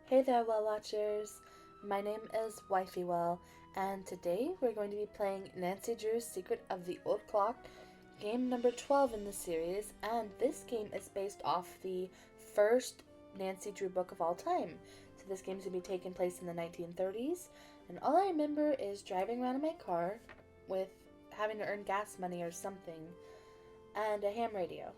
Hey there, Well Watchers. My name is Wifey Well, and today we're going to be playing Nancy Drew's Secret of the Old Clock, game number 12 in the series, and this game is based off the first Nancy Drew book of all time. So this game's going to be taking place in the 1930s, and all I remember is driving around in my car with having to earn gas money or something, and a ham radio.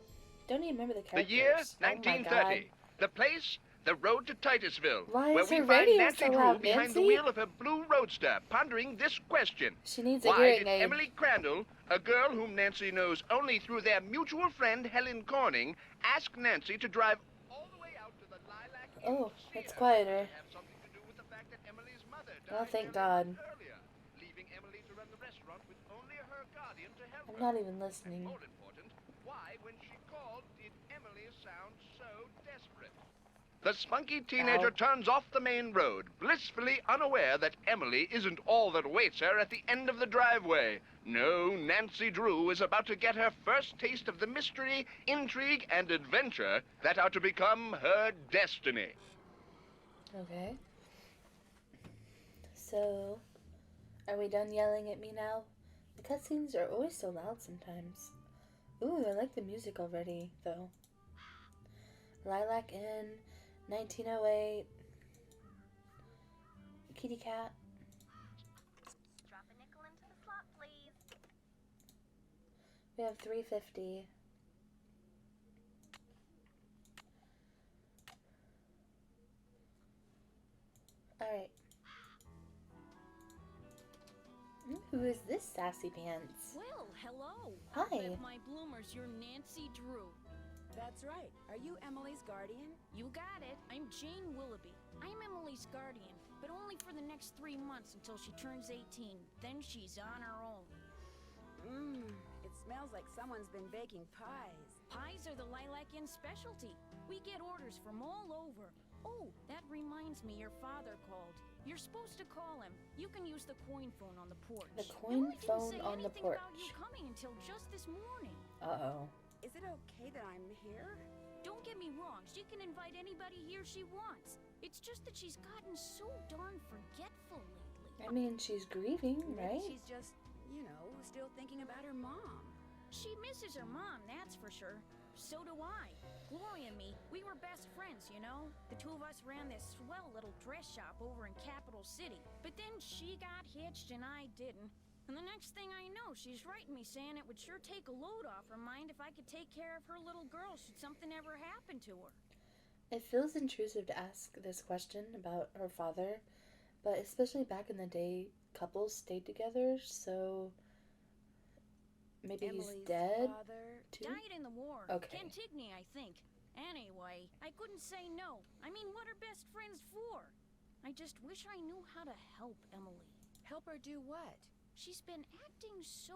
Don't even remember the The characters. year, Oh my god. 1930. The place, the road to Titusville, Why where is we her find radio Nancy so Drew loud, behind the Nancy? wheel of her blue roadster, pondering this question. She needs a Why hearing did aid. Emily Crandall, a girl whom Nancy knows only through their mutual friend Helen Corning, ask Nancy to drive all the way out to the Lilac Inn Oh, to see it's her? quieter. It have something to do with the fact that Emily's mother Oh, died thank several God. months earlier, leaving Emily to run the restaurant with only her guardian to help I'm her. not even And listening. more important, why, when she called, did Emily sound so desperate? The spunky teenager Ow. turns off the main road, blissfully unaware that Emily isn't all that awaits her at the end of the driveway. No, Nancy Drew is about to get her first taste of the mystery, intrigue, and adventure that are to become her destiny. Okay. So, are we done yelling at me now? The cutscenes are always so loud sometimes. Ooh, I like the music already, though. Lilac Inn, 1908, Kitty Cat. Drop a nickel into the slot, please. We have 350. Alright. Who is this sassy pants? Well, hello. Hi. I'll bet my bloomers, you're Nancy Drew. That's right. Are you Emily's guardian? You got it. I'm Jane Willoughby. I'm Emily's guardian, but only for the next 3 months until she turns 18. Then she's on her own. It smells like someone's been baking pies. Pies are the Lilac Inn specialty. We get orders from all over. Oh, that reminds me, your father called. You're supposed to call him. You can use the coin phone on the porch. The coin Emily phone didn't say on the anything porch. about you coming until just this morning. Uh-oh. Is it okay that I'm here? Don't get me wrong, she can invite anybody here she wants. It's just that she's gotten so darn forgetful lately. I mean, she's grieving, Maybe right? she's just, still thinking about her mom. She misses her mom, that's for sure. So do I. Gloria and me, we were best friends, you know? The two of us ran this swell little dress shop over in Capital City. But then she got hitched and I didn't. And the next thing I know, she's writing me saying it would sure take a load off her mind if I could take care of her little girl should something ever happen to her. It feels intrusive to ask this question about her father, but especially back in the day, couples stayed together, so maybe Emily's he's dead father. too? Died in the war. Okay. Cantigny, I think. Anyway, I couldn't say no. I mean, what are best friends for? I just wish I knew how to help Emily. Help her do what? She's been acting so...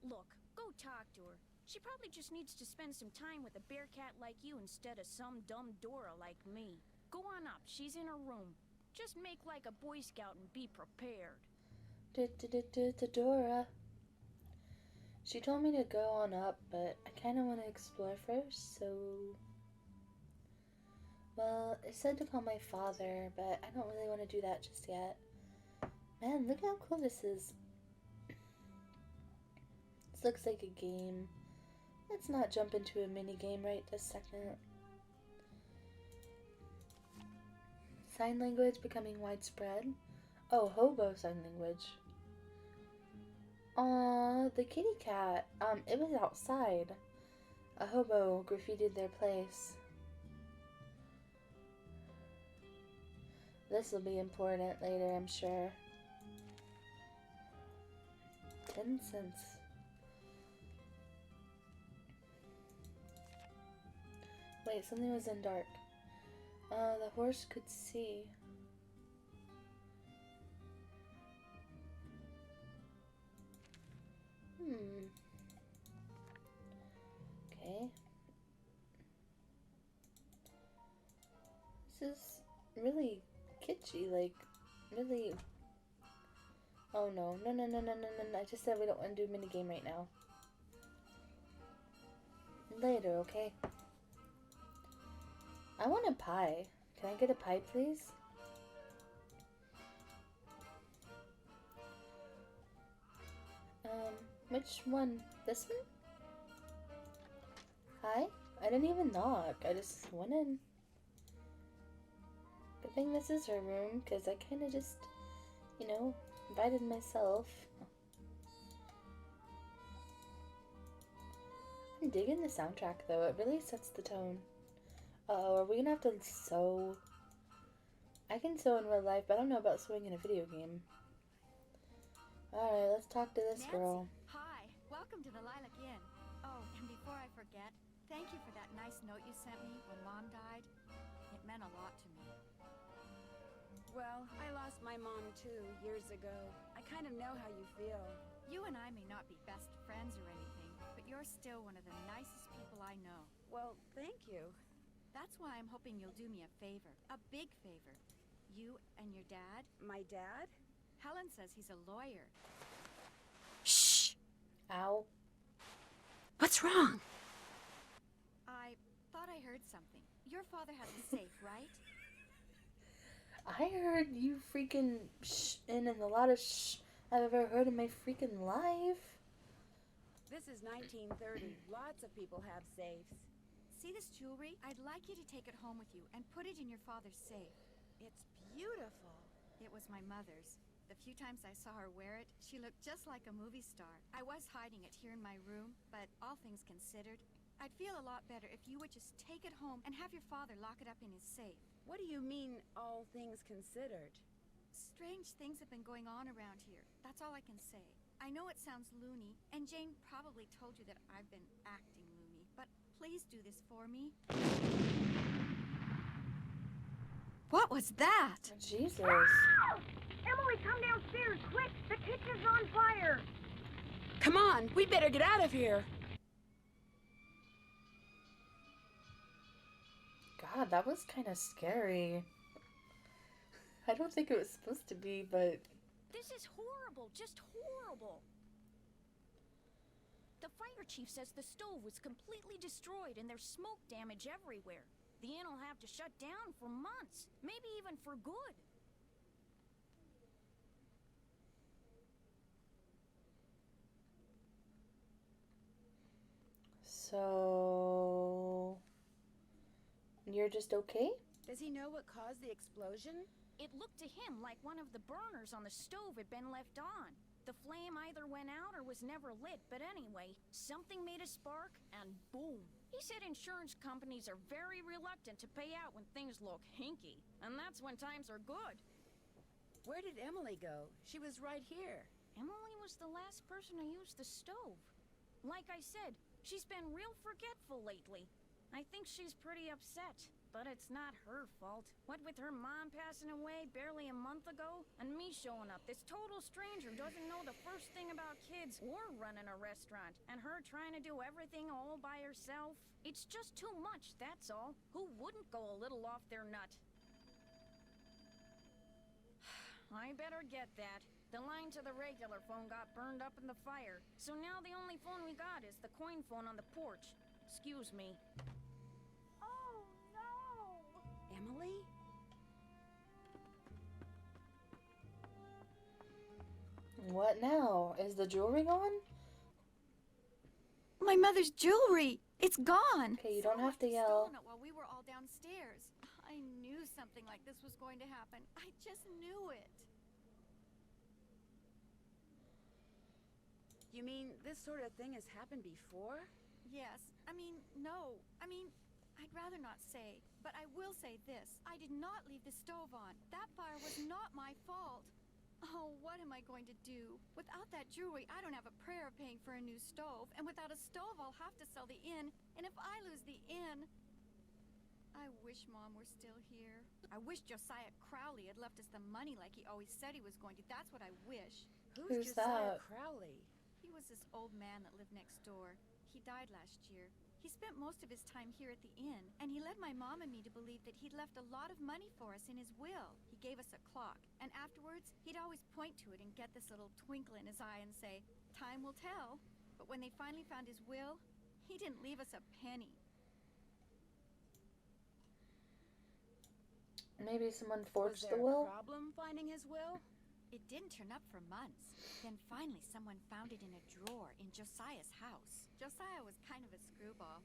Look, go talk to her. She probably just needs to spend some time with a bear cat like you instead of some dumb Dora like me. Go on up, she's in her room. Just make like a Boy Scout and be prepared. Dora. She told me to go on up, but I kind of want to explore first, so... Well, it said to call my father, but I don't really want to do that just yet. Man, look how cool this is. This looks like a game. Let's not jump into a mini game right this second. Sign language becoming widespread. Oh, hobo sign language. Aw, the kitty cat. It was outside. A hobo graffitied their place. This will be important later, I'm sure. 10 cents. Wait, something was in dark. The horse could see. Okay. This is really kitschy, like, really... Oh no, no, I just said we don't want to do a minigame right now. Later, okay? I want a pie. Can I get a pie, please? Which one? This one? Hi? I didn't even knock. I just went in. Good thing this is her room, because I kind of just, you know, invited myself. I'm digging the soundtrack, though. It really sets the tone. Uh-oh, are we gonna have to sew? I can sew in real life, but I don't know about sewing in a video game. Alright, let's talk to this Nancy, girl. hi. Welcome to the Lilac Inn. Oh, and before I forget, thank you for that nice note you sent me when Mom died. It meant a lot to me. Well, I lost my mom too, years ago. I kind of know how you feel. You and I may not be best friends or anything, but you're still one of the nicest people I know. Well, thank you. That's why I'm hoping you'll do me a favor. A big favor. You and your dad. My dad? Helen says he's a lawyer. Shh! Ow. What's wrong? I thought I heard something. Your father has a safe, right? I heard you freaking shh in a lot of shh I've ever heard in my freaking life. This is 1930. Lots of people have safes. See this jewelry? I'd like you to take it home with you and put it in your father's safe. It's beautiful. It was my mother's. The few times I saw her wear it, she looked just like a movie star. I was hiding it here in my room, but all things considered, I'd feel a lot better if you would just take it home and have your father lock it up in his safe. What do you mean, all things considered? Strange things have been going on around here. That's all I can say. I know it sounds loony, and Jane probably told you that I've been acting loony, but please do this for me. What was that? Jesus. Emily, come downstairs, quick! The kitchen's on fire! Come on, we better get out of here. God, that was kind of scary. I don't think it was supposed to be, but... This is horrible, just horrible. The fire chief says the stove was completely destroyed and there's smoke damage everywhere. The inn will have to shut down for months, maybe even for good. So... You're just okay? Does he know what caused the explosion? It looked to him like one of the burners on the stove had been left on. The flame either went out or was never lit, but anyway, something made a spark, and boom. He said insurance companies are very reluctant to pay out when things look hinky, and that's when times are good. Where did Emily go? She was right here. Emily was the last person to use the stove. Like I said, she's been real forgetful lately. I think she's pretty upset, but it's not her fault. What with her mom passing away barely a month ago, and me showing up, this total stranger who doesn't know the first thing about kids or running a restaurant, and her trying to do everything all by herself. It's just too much, that's all. Who wouldn't go a little off their nut? I better get that. The line to the regular phone got burned up in the fire, so now the only phone we got is the coin phone on the porch. Excuse me. Oh, no! Emily? What now? Is the jewelry gone? My mother's jewelry! It's gone! Okay, you don't Someone have to must yell. stolen it while we were all downstairs. I knew something like this was going to happen. I just knew it. You mean this sort of thing has happened before? Yes. No. I'd rather not say. But I will say this. I did not leave the stove on. That fire was not my fault. Oh, what am I going to do? Without that jewelry, I don't have a prayer of paying for a new stove. And without a stove, I'll have to sell the inn. And if I lose the inn... I wish Mom were still here. I wish Josiah Crowley had left us the money like he always said he was going to. That's what I wish. Who's Josiah that? Crowley? He was this old man that lived next door. He died last year. He spent most of his time here at the inn, and he led my mom and me to believe that he'd left a lot of money for us in his will. He gave us a clock, and afterwards, he'd always point to it and get this little twinkle in his eye and say, "Time will tell." But when they finally found his will, he didn't leave us a penny. Maybe someone Was forged there the a will? problem finding his will? It didn't turn up for months. Then finally someone found it in a drawer in Josiah's house. Josiah was kind of a screwball.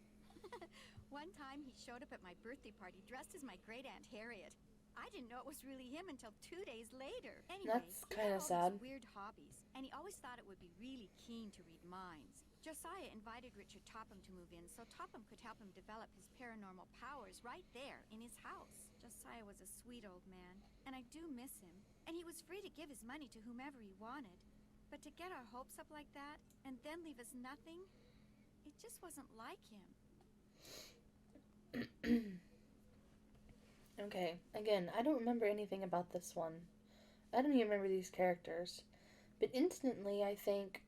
One time he showed up at my birthday party dressed as my great Aunt Harriet. I didn't know it was really him until 2 days later. Anyway, That's he kinda had all sad. these weird hobbies, and he always thought it would be really keen to read minds. Josiah invited Richard Topham to move in so Topham could help him develop his paranormal powers right there in his house. Josiah was a sweet old man, and I do miss him. And he was free to give his money to whomever he wanted. But to get our hopes up like that, and then leave us nothing, it just wasn't like him. Okay, again, I don't remember anything about this one. I don't even remember these characters. But instantly I think,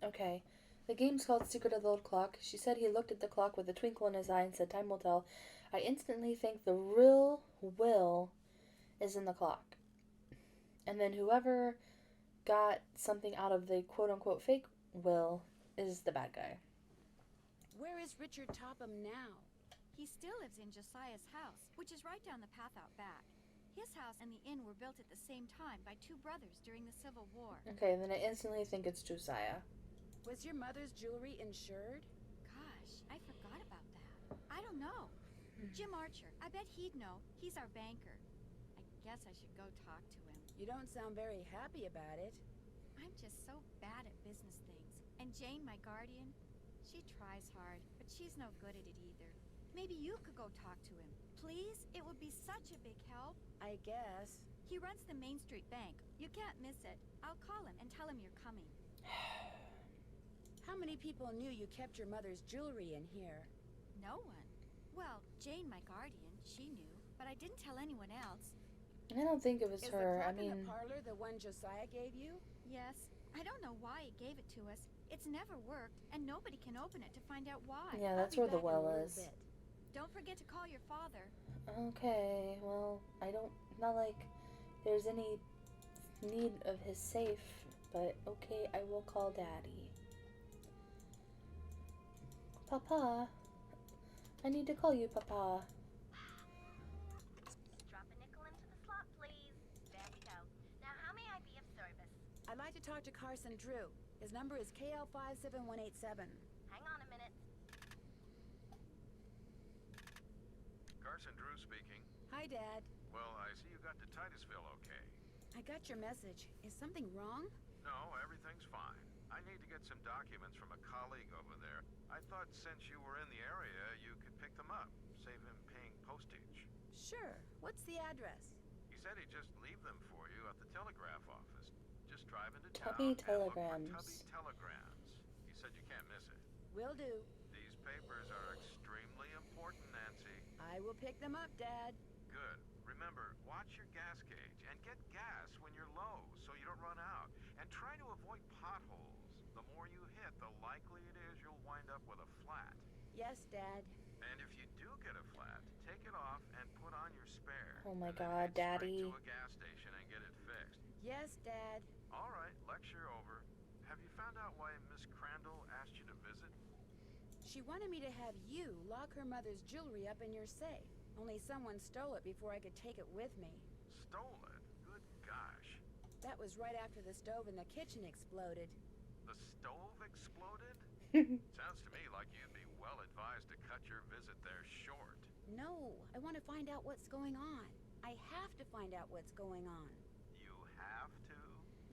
okay, the game's called Secret of the Old Clock. She said he looked at the clock with a twinkle in his eye and said, "Time will tell." I instantly think the real will is in the clock. And then whoever got something out of the quote-unquote fake will is the bad guy. Where is Richard Topham now? He still lives in Josiah's house, which is right down the path out back. His house and the inn were built at the same time by two brothers during the Civil War. Okay, then I instantly think it's Josiah. Was your mother's jewelry insured? Gosh, I forgot about that. I don't know. Jim Archer, I bet he'd know. He's our banker. I guess I should go talk to him. You don't sound very happy about it. I'm just so bad at business things. And Jane, my guardian, she tries hard, but she's no good at it either. Maybe you could go talk to him. Please? It would be such a big help. I guess. He runs the Main Street Bank. You can't miss it. I'll call him and tell him you're coming. How many people knew you kept your mother's jewelry in here? No one. Well, Jane, my guardian, she knew, but I didn't tell anyone else. I don't think it was Is her. the I clock in mean, the parlor the one Josiah gave you? Yes. I don't know why he gave it to us. It's never worked, and nobody can open it to find out why. yeah, I'll that's be where the back in a well little is. bit. Don't forget to call your father. Okay, well, I don't, not like there's any need of his safe, but okay, I will call Daddy. Papa, I need to call you, Papa. Drop a nickel into the slot, please. There we go. Now, how may I be of service? I'd like to talk to Carson Drew. His number is KL57187. Hang on a minute. Carson Drew speaking. Hi, Dad. Well, I see you got to Titusville okay. I got your message. Is something wrong? No, everything's fine. I need to get some documents from a colleague over there. I thought since you were in the area, you could pick them up, save him paying postage. Sure. What's the address? He said he'd just leave them for you at the telegraph office. Just drive into Tubby town and look for telegrams. Tubby Telegrams. He said you can't miss it. Will do. These papers are extremely important, Nancy. I will pick them up, Dad. Good. Remember, watch your gas gauge and get gas when you're low so you don't run out. And try to avoid potholes. The more you hit, the likely it is you'll wind up with a flat. Yes, Dad. And if you do get a flat, take it off and put on your spare. Oh my And then God, head straight Daddy. to a gas station and get it fixed. Yes, Dad. All right, lecture over. Have you found out why Miss Crandall asked you to visit? She wanted me to have you lock her mother's jewelry up in your safe. Only someone stole it before I could take it with me. Stole it? Good gosh. That was right after the stove in the kitchen exploded. The stove exploded? Sounds to me like you'd be well advised to cut your visit there short. No, I want to find out what's going on. I have to find out what's going on. You have to?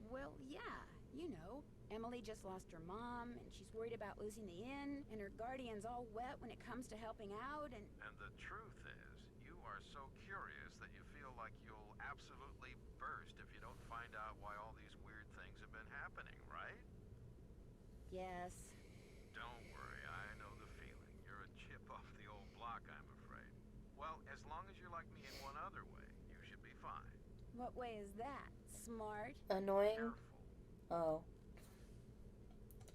Well, yeah, you know. Emily just lost her mom, and she's worried about losing the inn, and her guardian's all wet when it comes to helping out, and... And the truth is, you are so curious that you feel like you'll absolutely burst if you don't find out why all these weird things have been happening, right? Yes. Don't worry, I know the feeling. You're a chip off the old block, I'm afraid. Well, as long as you're like me in one other way, you should be fine. What way is that? Smart? Annoying? Careful. Oh.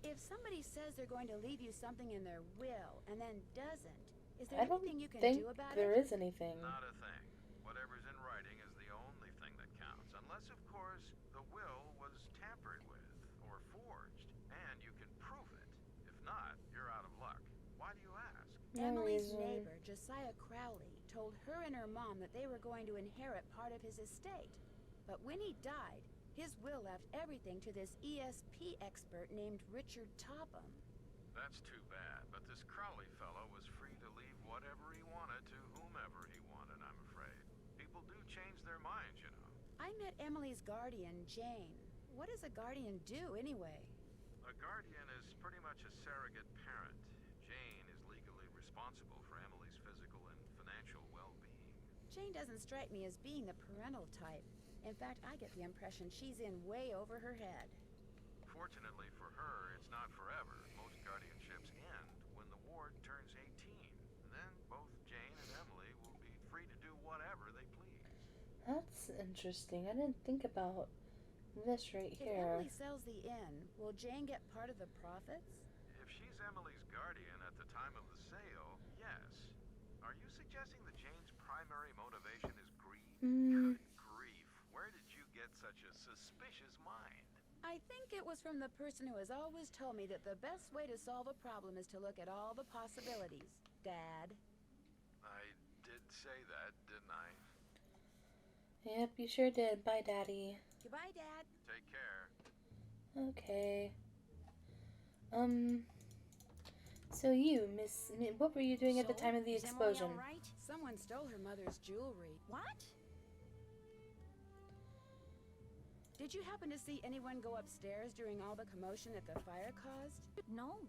If somebody says they're going to leave you something in their will, and then doesn't, is there I don't anything you can think do about there it? is anything. Not a thing. Whatever's in writing is the only thing that counts. Unless, of course, the will was tampered with or forged, and you can prove it. If not, you're out of luck. Why do you ask? No Emily's reason. neighbor, Josiah Crowley, told her and her mom that they were going to inherit part of his estate. But when he died, his will left everything to this ESP expert named Richard Topham. That's too bad, but this Crowley fellow was free to leave whatever he wanted to whomever he wanted, I'm afraid. People do change their minds, you know. I met Emily's guardian, Jane. What does a guardian do, anyway? A guardian is pretty much a surrogate parent. Jane is legally responsible for Emily's physical and financial well-being. Jane doesn't strike me as being the parental type. In fact, I get the impression she's in way over her head. Fortunately for her, it's not forever. Most guardianships end when the ward turns 18. Then both Jane and Emily will be free to do whatever they please. That's interesting. I didn't think about this right If here. Emily sells the inn, will Jane get part of the profits? If she's Emily's guardian at the time of the sale, yes. Are you suggesting that Jane's primary motivation is greed? Good grief. Where did you get such a suspicious mind? I think it was from the person who has always told me that the best way to solve a problem is to look at all the possibilities. Dad. I did say that, didn't I? Yep, you sure did. Bye, Daddy. Goodbye, Dad. Take care. Okay. So you, what were you doing at the time of the is Emily explosion? all right? Someone stole her mother's jewelry. What? Did you happen to see anyone go upstairs during all the commotion that the fire caused? No.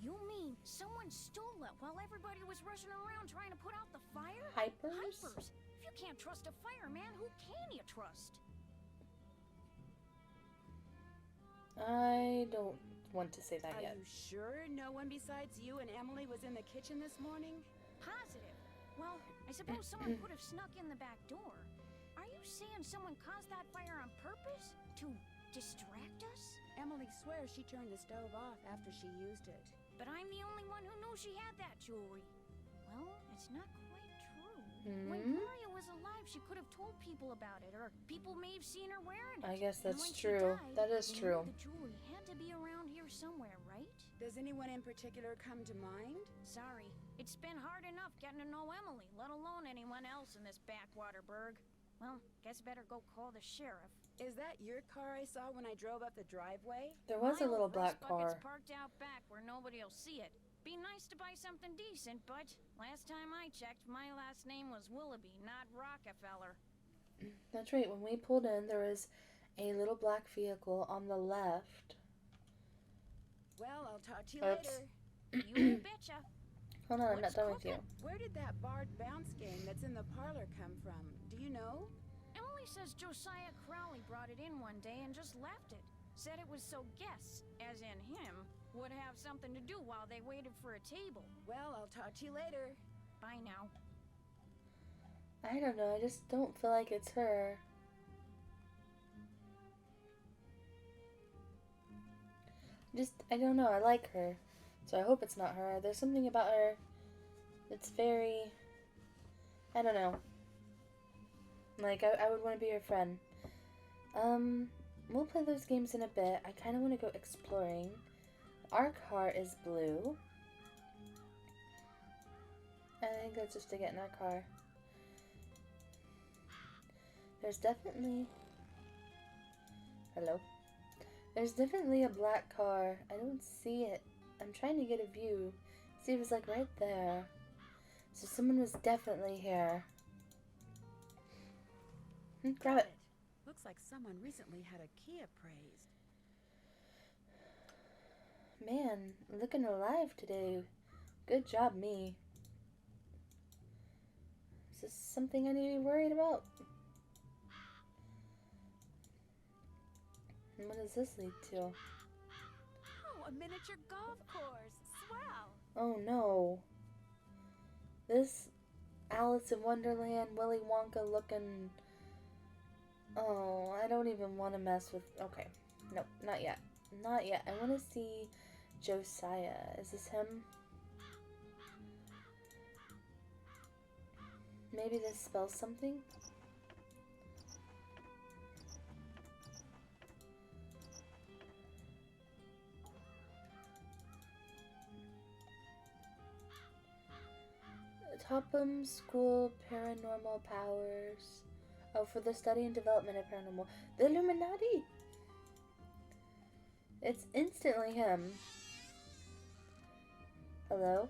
You mean someone stole it while everybody was rushing around trying to put out the fire? Hypers? Hypers! If you can't trust a fireman, who can you trust? I don't want to say that Are yet. you sure no one besides you and Emily was in the kitchen this morning? Positive. Well, I suppose someone could have snuck in the back door. Are you saying someone caused that fire on purpose? To distract us? Emily swears she turned the stove off after she used it. But I'm the only one who knew she had that jewelry. Well, it's not quite true. When Gloria was alive, she could have told people about it, or people may have seen her wearing it. I guess And that's when she true. died, That is we true. knew the jewelry had to be around here somewhere, right? Does anyone in particular come to mind? Sorry. It's been hard enough getting to know Emily, let alone anyone else in this backwater burg. Well, guess better go call the sheriff. Is that your car I saw when I drove up the driveway? There was a My little old rust black bucket's car. parked out back where nobody'll see it. Be nice to buy something decent, but last time I checked, my last name was Willoughby, not Rockefeller. That's right. When we pulled in, there was a little black vehicle on the left. Well, I'll talk to you Oops. later. You betcha. Hold on, I'm not What's done with you. cooking? Where did that barred bounce game that's in the parlor come from? Do you know? Emily says Josiah Crowley brought it in one day and just left it. Said it was so guests, as in him, would have something to do while they waited for a table. Well, I'll talk to you later. Bye now. I don't know. I just don't feel like it's her. I don't know. I like her. So I hope it's not her. There's something about her that's very, I don't know. Like, I would want to be her friend. We'll play those games in a bit. I kind of want to go exploring. Our car is blue. I think that's just to get in our car. There's definitely... Hello? There's definitely a black car. I don't see it. I'm trying to get a view. See if it's like right there. So someone was definitely here. Grab it. Looks like someone recently had a key appraised. Man, looking alive today. Good job, me. Is this something I need to be worried about? And what does this lead to? Oh, a miniature golf course. Swell. Oh no. This Alice in Wonderland, Willy Wonka looking... Oh, I don't even want to mess with... Okay. Nope, not yet. Not yet. I want to see Josiah. Is this him? Maybe this spells something? Topham School Paranormal Powers. Oh, for the study and development of paranormal. The Illuminati! It's instantly him. Hello?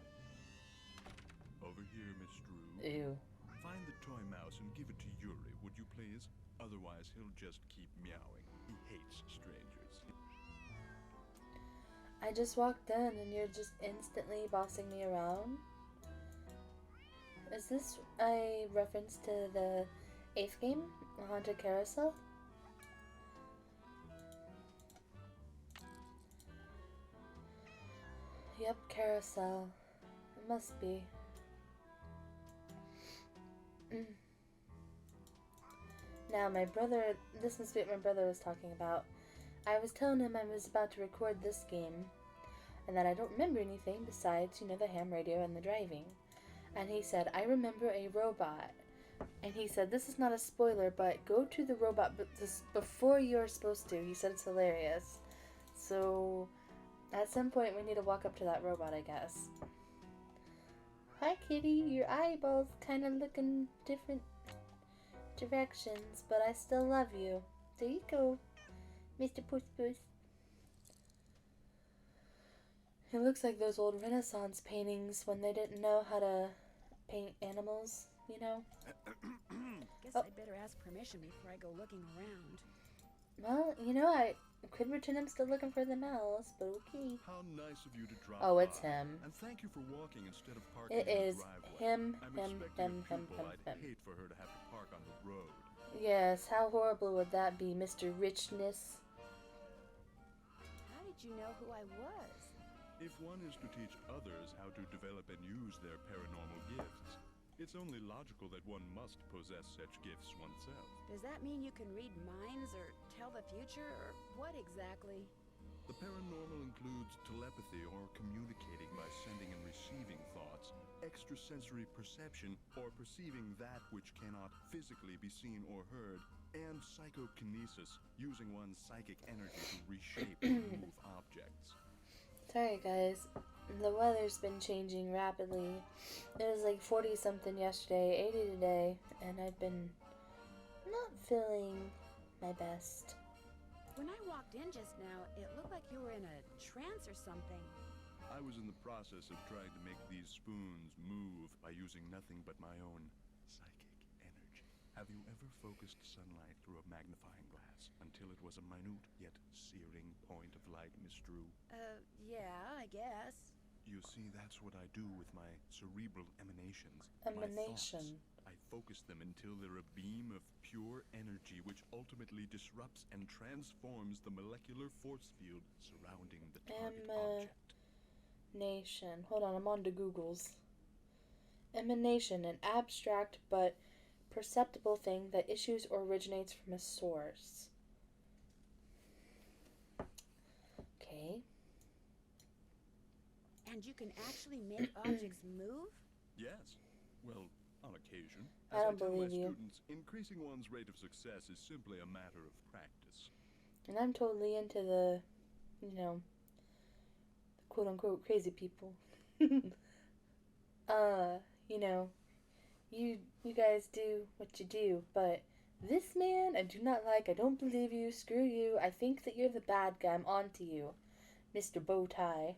Over here, Miss Drew. Ew. Find the toy mouse and give it to Yuri, would you please? Otherwise, he'll just keep meowing. He hates strangers. I just walked in and you're just instantly bossing me around? Is this a reference to the 8th game, Haunted Carousel? Yep, Carousel. It must be. Now, my brother, this must be what my brother was talking about. I was telling him I was about to record this game, and that I don't remember anything besides, you know, the ham radio and the driving. And he said, I remember a robot. And he said, this is not a spoiler, but go to the robot before you're supposed to. He said it's hilarious. So, at some point we need to walk up to that robot, I guess. Hi, kitty. Your eyeballs kind of look in different directions, but I still love you. There you go, Mr. Puss Puss. It looks like those old Renaissance paintings when they didn't know how to paint animals, you know? Guess I'd better ask permission before I go looking around. Well, you know, I could pretend I'm still looking for the mouse, but okay. How nice of you to drop Oh, it's by. him. And thank you for walking instead of parking It in the is driveway. him, I'm him, expecting him, a him, pupil. him, I'd him. hate for her to have to park on the road. Yes, how horrible would that be, Mr. Richness? How did you know who I was? If one is to teach others how to develop and use their paranormal gifts, it's only logical that one must possess such gifts oneself. Does that mean you can read minds or tell the future, or what exactly? The paranormal includes telepathy or communicating by sending and receiving thoughts, extrasensory perception or perceiving that which cannot physically be seen or heard, and psychokinesis, using one's psychic energy to reshape and move objects. Sorry guys, the weather's been changing rapidly. It was like 40 something yesterday, 80 today, and I've been not feeling my best. When I walked in just now, it looked like you were in a trance or something. I was in the process of trying to make these spoons move by using nothing but my own psychic energy. Have you ever focused sunlight through a magnifying glass until it was a minute yet searing point of light, Miss Drew? Yeah, I guess. You see, that's what I do with my cerebral emanations. Emanation. My thoughts. I focus them until they're a beam of pure energy which ultimately disrupts and transforms the molecular force field surrounding the target object. Emanation. Hold on, I'm on to Google's. Emanation, an abstract but perceptible thing that issues or originates from a source. Okay. And you can actually make objects move? Yes. Well, on occasion. I As don't tell my believe you. students, increasing one's rate of success is simply a matter of practice. And I'm totally into the, you know, quote unquote crazy people. You know, you guys do what you do, but this man I do not like. I don't believe you. Screw you. I think that you're the bad guy. I'm on to you, Mr. Bowtie.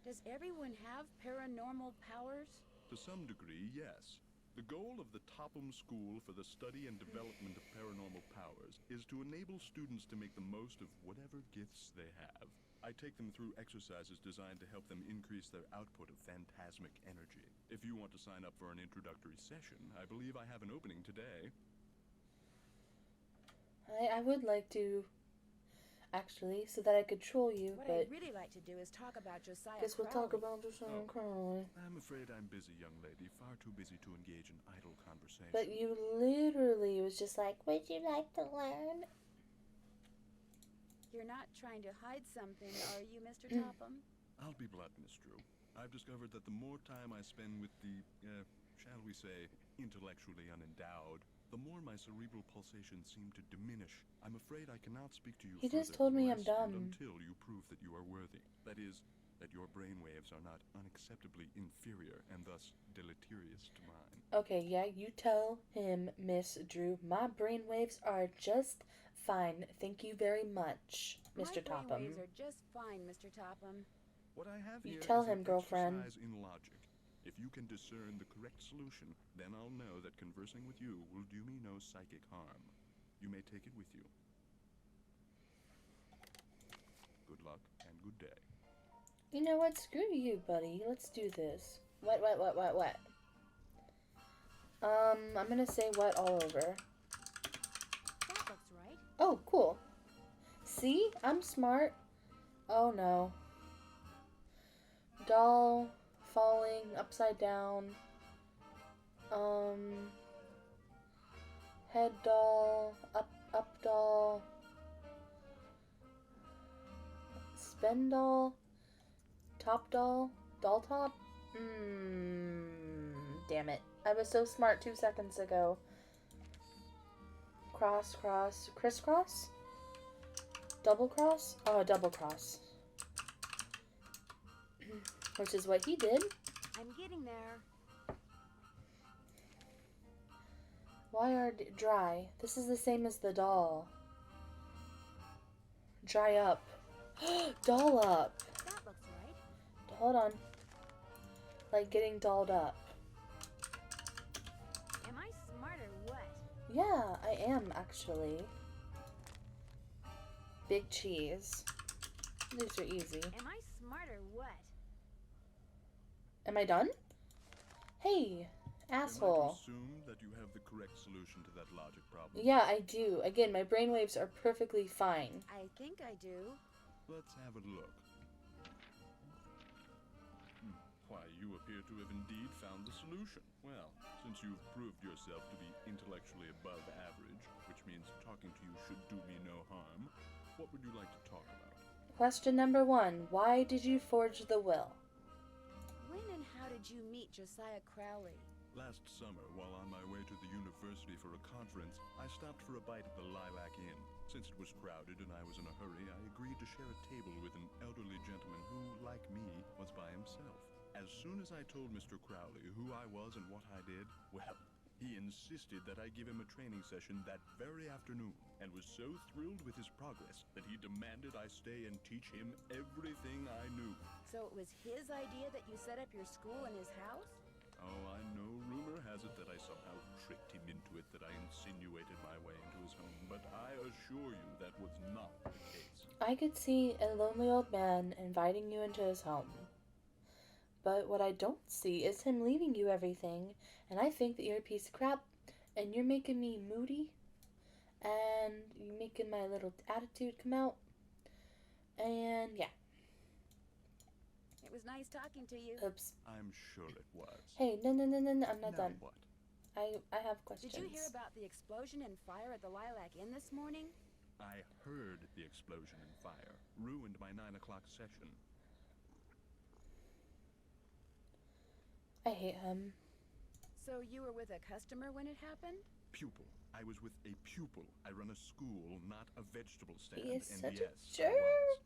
Does everyone have paranormal powers? To some degree, yes. The goal of the Topham School for the Study and Development of Paranormal Powers is to enable students to make the most of whatever gifts they have. I take them through exercises designed to help them increase their output of phantasmic energy. If you want to sign up for an introductory session, I believe I have an opening today. I would like to, actually, so that I could troll you, What but I'd really like to do is talk about Josiah guess we'll talk Crowley. about this Oh. on Crowley. I'm afraid I'm busy, young lady. Far too busy to engage in idle conversation. But you literally was just like, would you like to learn? You're not trying to hide something, are you, Mr. Topham? I'll be blunt, Miss Drew. I've discovered that the more time I spend with the, shall we say, intellectually unendowed, the more my cerebral pulsations seem to diminish. I'm afraid I cannot speak to you He further just told me I'm unless and dumb. until you prove that you are worthy. That is, that your brainwaves are not unacceptably inferior and thus deleterious to mine. Okay, yeah, you tell him, Miss Drew. My brainwaves are just fine. Thank you very much, Mr. My Topham. brainwaves are just fine, Mr. Topham. What I have You here tell is him, an girlfriend. exercise in logic. If you can discern the correct solution, then I'll know that conversing with you will do me no psychic harm. You may take it with you. Good luck and good day. You know what? Screw you, buddy. Let's do this. What? I'm gonna say what all over. That looks right. Oh, cool. See? I'm smart. Oh no. Doll falling upside down. Head doll, up doll. Spin doll. Top doll. Doll top. Damn it. I was so smart 2 seconds ago. Cross, cross, crisscross? Double cross? Oh, double cross. Which is what he did. I'm getting there. Why are dry? This is the same as the doll. Dry up. Doll up. That looks right. Hold on. Like getting dolled up. Am I smart or what? Yeah, I am actually. Big cheese. These are easy. Am I smart or what? Am I done? Hey, Am I asshole. to assume that you have the correct solution to that logic problem? Yeah, I do. Again, my brainwaves are perfectly fine. I think I do. Let's have a look. Why, you appear to have indeed found the solution. Well, since you've proved yourself to be intellectually above average, which means talking to you should do me no harm, what would you like to talk about? Question number 1. Why did you forge the will? When and how did you meet Josiah Crowley? Last summer, while on my way to the university for a conference, I stopped for a bite at the Lilac Inn. Since it was crowded and I was in a hurry, I agreed to share a table with an elderly gentleman who, like me, was by himself. As soon as I told Mr. Crowley who I was and what I did, well, he insisted that I give him a training session that very afternoon, and was so thrilled with his progress that he demanded I stay and teach him everything I knew. So it was his idea that you set up your school in his house? Oh, I know rumor has it that I somehow tricked him into it, that I insinuated my way into his home, but I assure you that was not the case. I could see a lonely old man inviting you into his home. But what I don't see is him leaving you everything, and I think that you're a piece of crap, and you're making me moody, and you're making my little attitude come out, and yeah. It was nice talking to you. Oops. I'm sure it was. Hey, no, I'm not Now done. what? I have questions. Did you hear about the explosion and fire at the Lilac Inn this morning? I heard the explosion and fire. Ruined my 9 o'clock session. I hate him. So you were with a customer when it happened? Pupil. I was with a pupil. I run a school, not a vegetable stand. He is and such a yes, I was,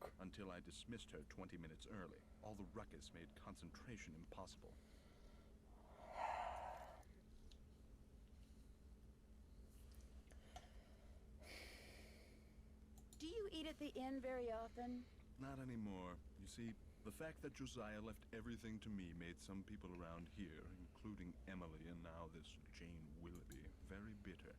jerk. until I dismissed her 20 minutes early. All the ruckus made concentration impossible. Do you eat at the inn very often? Not anymore. You see, the fact that Josiah left everything to me made some people around here, including Emily and now this Jane Willoughby, very bitter.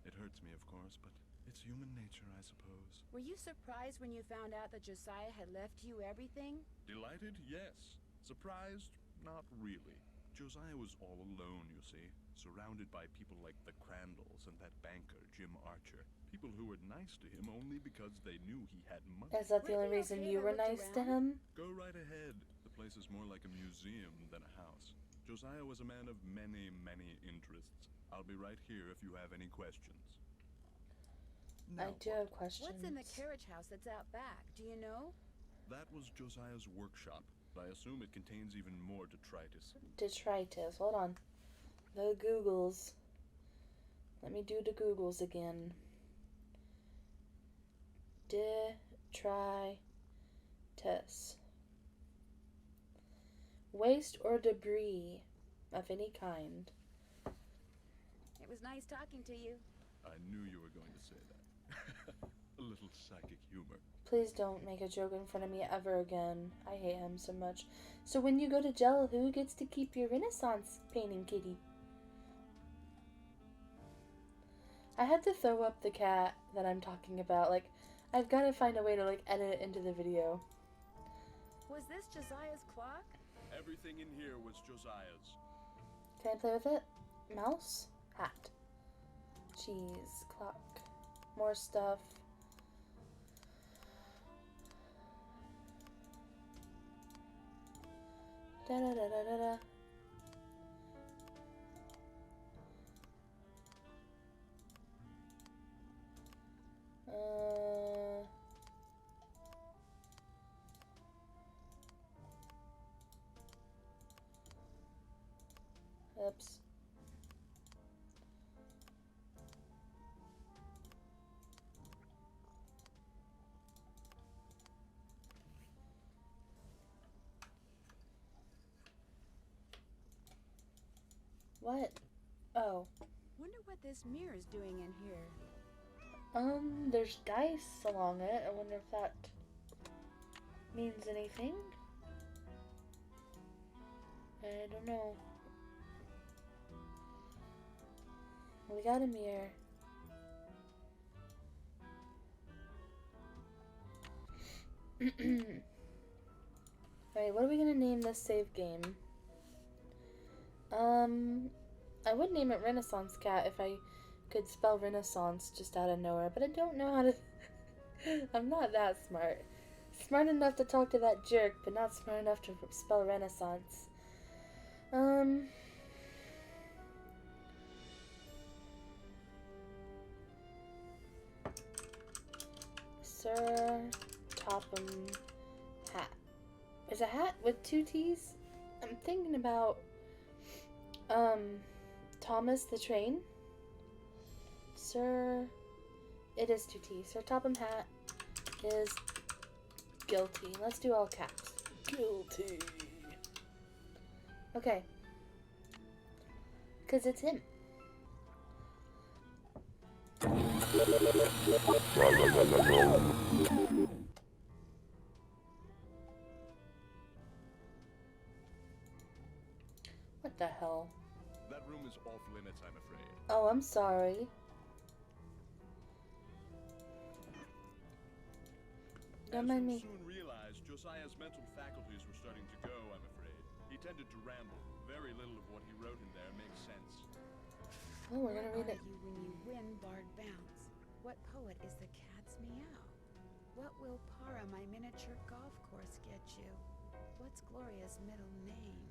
It hurts me, of course, but it's human nature, I suppose. Were you surprised when you found out that Josiah had left you everything? Delighted? Yes. Surprised? Not really. Josiah was all alone, you see, surrounded by people like the Crandalls and that banker, Jim Archer. People who were nice to him only because they knew he had money. Is that the Would it only be reason okay you if I were looked nice to around? him? Go right ahead. The place is more like a museum than a house. Josiah was a man of many, many interests. I'll be right here if you have any questions. I Now do what? have questions. What's in the carriage house that's out back? Do you know? That was Josiah's workshop, but I assume it contains even more detritus. Detritus. Hold on. The Googles. Let me do the Googles again. Detritus. waste or debris of any kind. It was nice talking to you. I knew you were going to say that. A little psychic humor. Please don't make a joke in front of me ever again. I hate him so much. So when you go to jail, who gets to keep your Renaissance painting, kitty? I had to throw up the cat that I'm talking about. Like, I've got to find a way to, like, edit it into the video. Was this Josiah's clock? Everything in here was Josiah's. Can I play with it? Mouse? Hat. Cheese. Clock. More stuff. Da da da da da da. Oops. What? Oh. Wonder what this mirror's doing in here. There's dice along it. I wonder if that means anything. I don't know. We got a mirror. Alright, what are we gonna name this save game? I would name it Renaissance Cat if I could spell Renaissance just out of nowhere, but I don't know how to. I'm not that smart. Smart enough to talk to that jerk, but not smart enough to spell Renaissance. Sir Topham Hatt. Is a hat with two T's? I'm thinking about Thomas the Train. Sir, it is two T's. Sir Topham Hatt is guilty. Let's do all caps. Guilty. Okay. Because it's him. What the hell? That room is off limits, I'm afraid. Oh, I'm sorry. Don't mind me. Soon realized Josiah's mental faculties were starting to go, I'm afraid. He tended to ramble. Very little of what he wrote in there makes sense. Oh, we're gonna read it. What are you when you win barred bounce? What poet is the cat's meow? What will Para, my miniature golf course, get you? What's Gloria's middle name?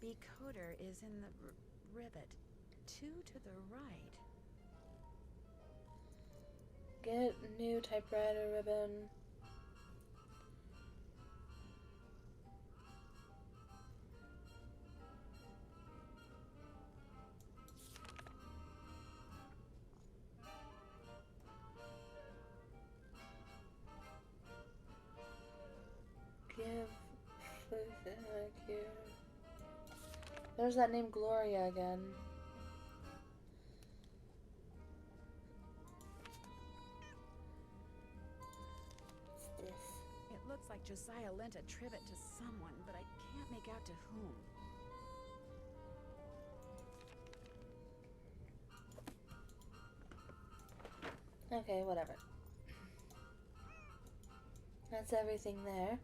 Becoder is in the rivet. 2 to the right. Get new typewriter ribbon. Give There's that name Gloria again. What's this? It looks like Josiah lent a trivet to someone, but I can't make out to whom. Okay, whatever. That's everything there.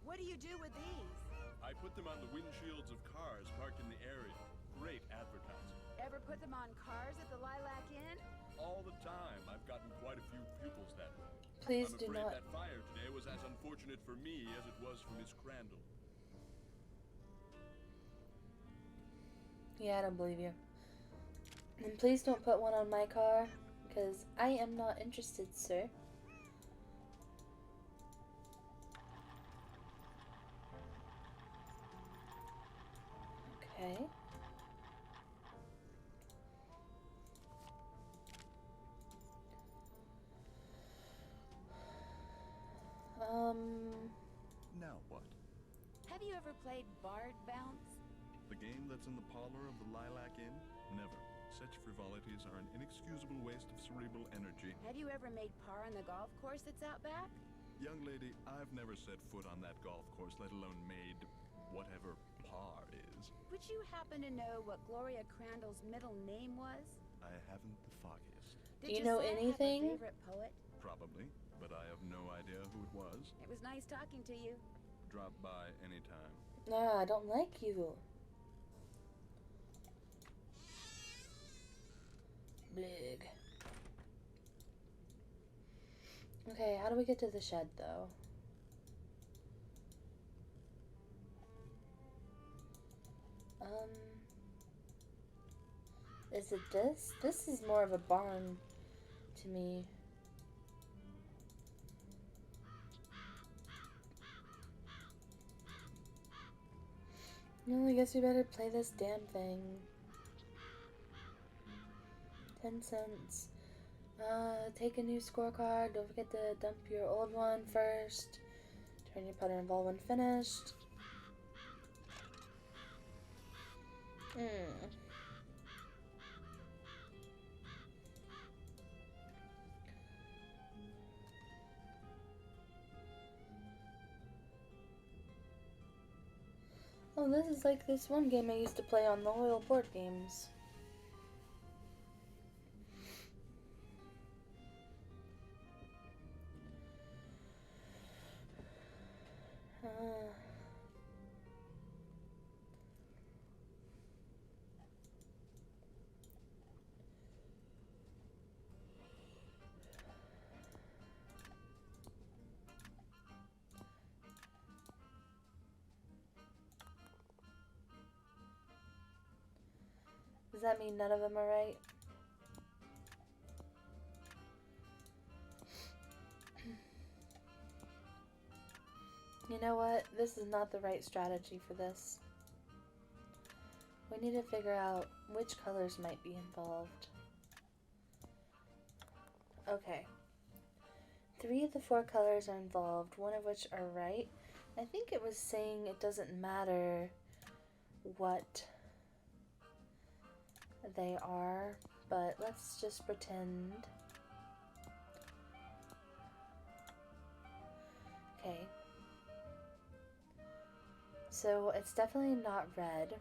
What do you do with these? I put them on the windshields of cars parked in the area. Great advertising. Ever put them on cars at the Lilac Inn? All the time. I've gotten quite a few pupils that way. Please I'm do afraid not. that fire today was as unfortunate for me as it was for Miss Crandall. Yeah, I don't believe you. And please don't put one on my car, because I am not interested, sir. Okay. Have you ever played Bard Bounce? The game that's in the parlor of the Lilac Inn? Never. Such frivolities are an inexcusable waste of cerebral energy. Have you ever made par on the golf course that's out back? Young lady, I've never set foot on that golf course, let alone made whatever par is. Would you happen to know what Gloria Crandall's middle name was? I haven't the foggiest. Do you know Josiah anything? have a favorite poet? Probably, but I have no idea who it was. It was nice talking to you. Drop by anytime. Nah, I don't like you. Blig. Okay, how do we get to the shed, though? Is it this? This is more of a barn to me. Well, I guess we better play this damn thing. 10 cents. Take a new scorecard. Don't forget to dump your old one first. Turn your putter and ball when finished. Oh, this is like this one game I used to play on the Loyal board games. Does that mean none of them are right? You know what? This is not the right strategy for this. We need to figure out which colors might be involved. Okay. 3 of the 4 colors are involved, one of which are right. I think it was saying it doesn't matter what they are, but let's just pretend. Okay. So it's definitely not red.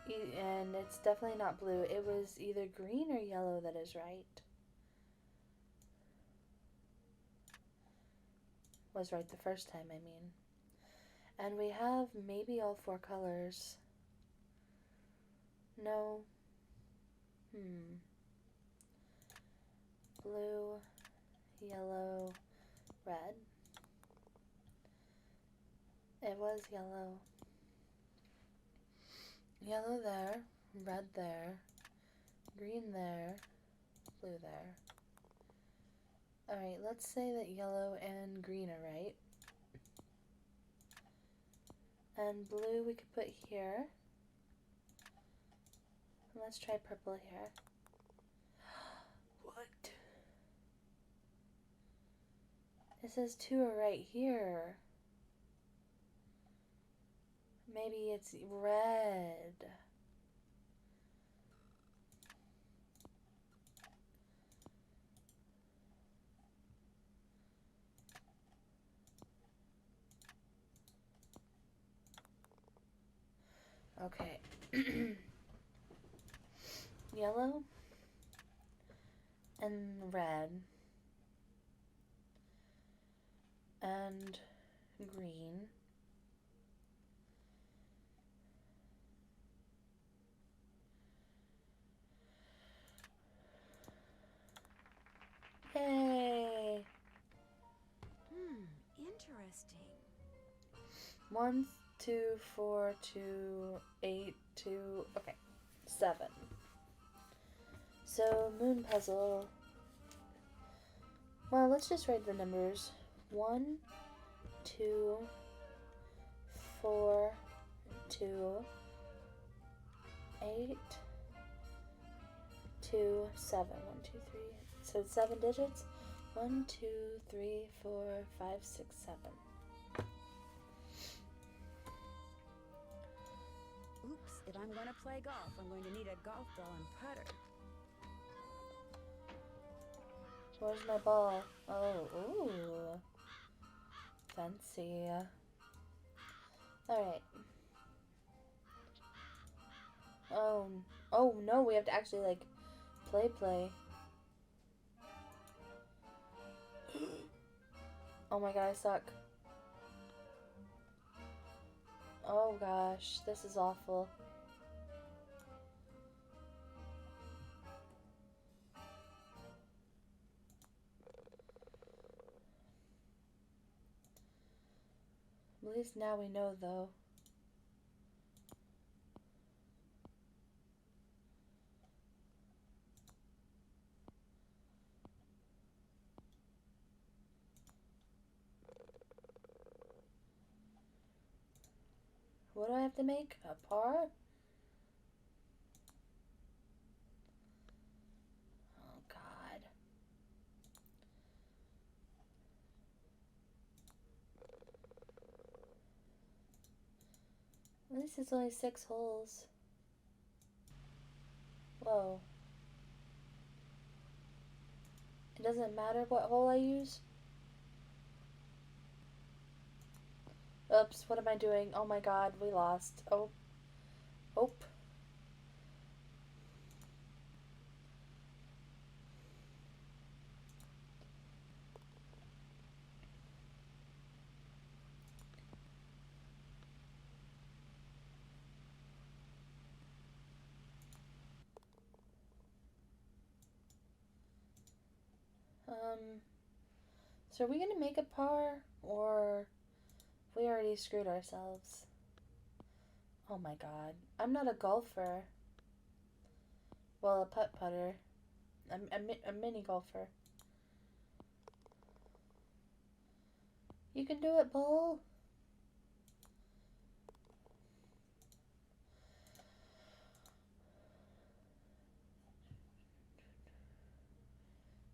And it's definitely not blue. It was either green or yellow that is right. Was right the first time, I mean. And we have maybe all 4 colors. No. Blue, yellow, red. It was yellow. Yellow there, red there, green there, blue there. Alright, let's say that yellow and green are right. And blue we could put here. Let's try purple here. What? It says 2 are right here. Maybe it's red. Okay. Yellow and red and green. Yay! Interesting. 1, 2, 4, 2, 8, 2, okay, 7. So, moon puzzle. Well, let's just write the numbers. 1, 2, 4, 2, 8, 2, 7. 1, 2, 3. So it's 7 digits. 1, 2, 3, 4, 5, 6, 7. I'm going to play golf, I'm going to need a golf ball and putter. Where's my ball? Oh, ooh. Fancy. Alright. Oh no, we have to actually, like, play. Oh my god, I suck. Oh gosh, this is awful. At least now we know, though. What do I have to make? A par? Oh, God. At least it's only 6 holes. Whoa. It doesn't matter what hole I use? Oops, what am I doing? Oh my god, we lost. Oh. Oh. So are we gonna make a par, or we already screwed ourselves? Oh my god. I'm not a golfer. Well, a putter. A mini golfer. You can do it, Bull.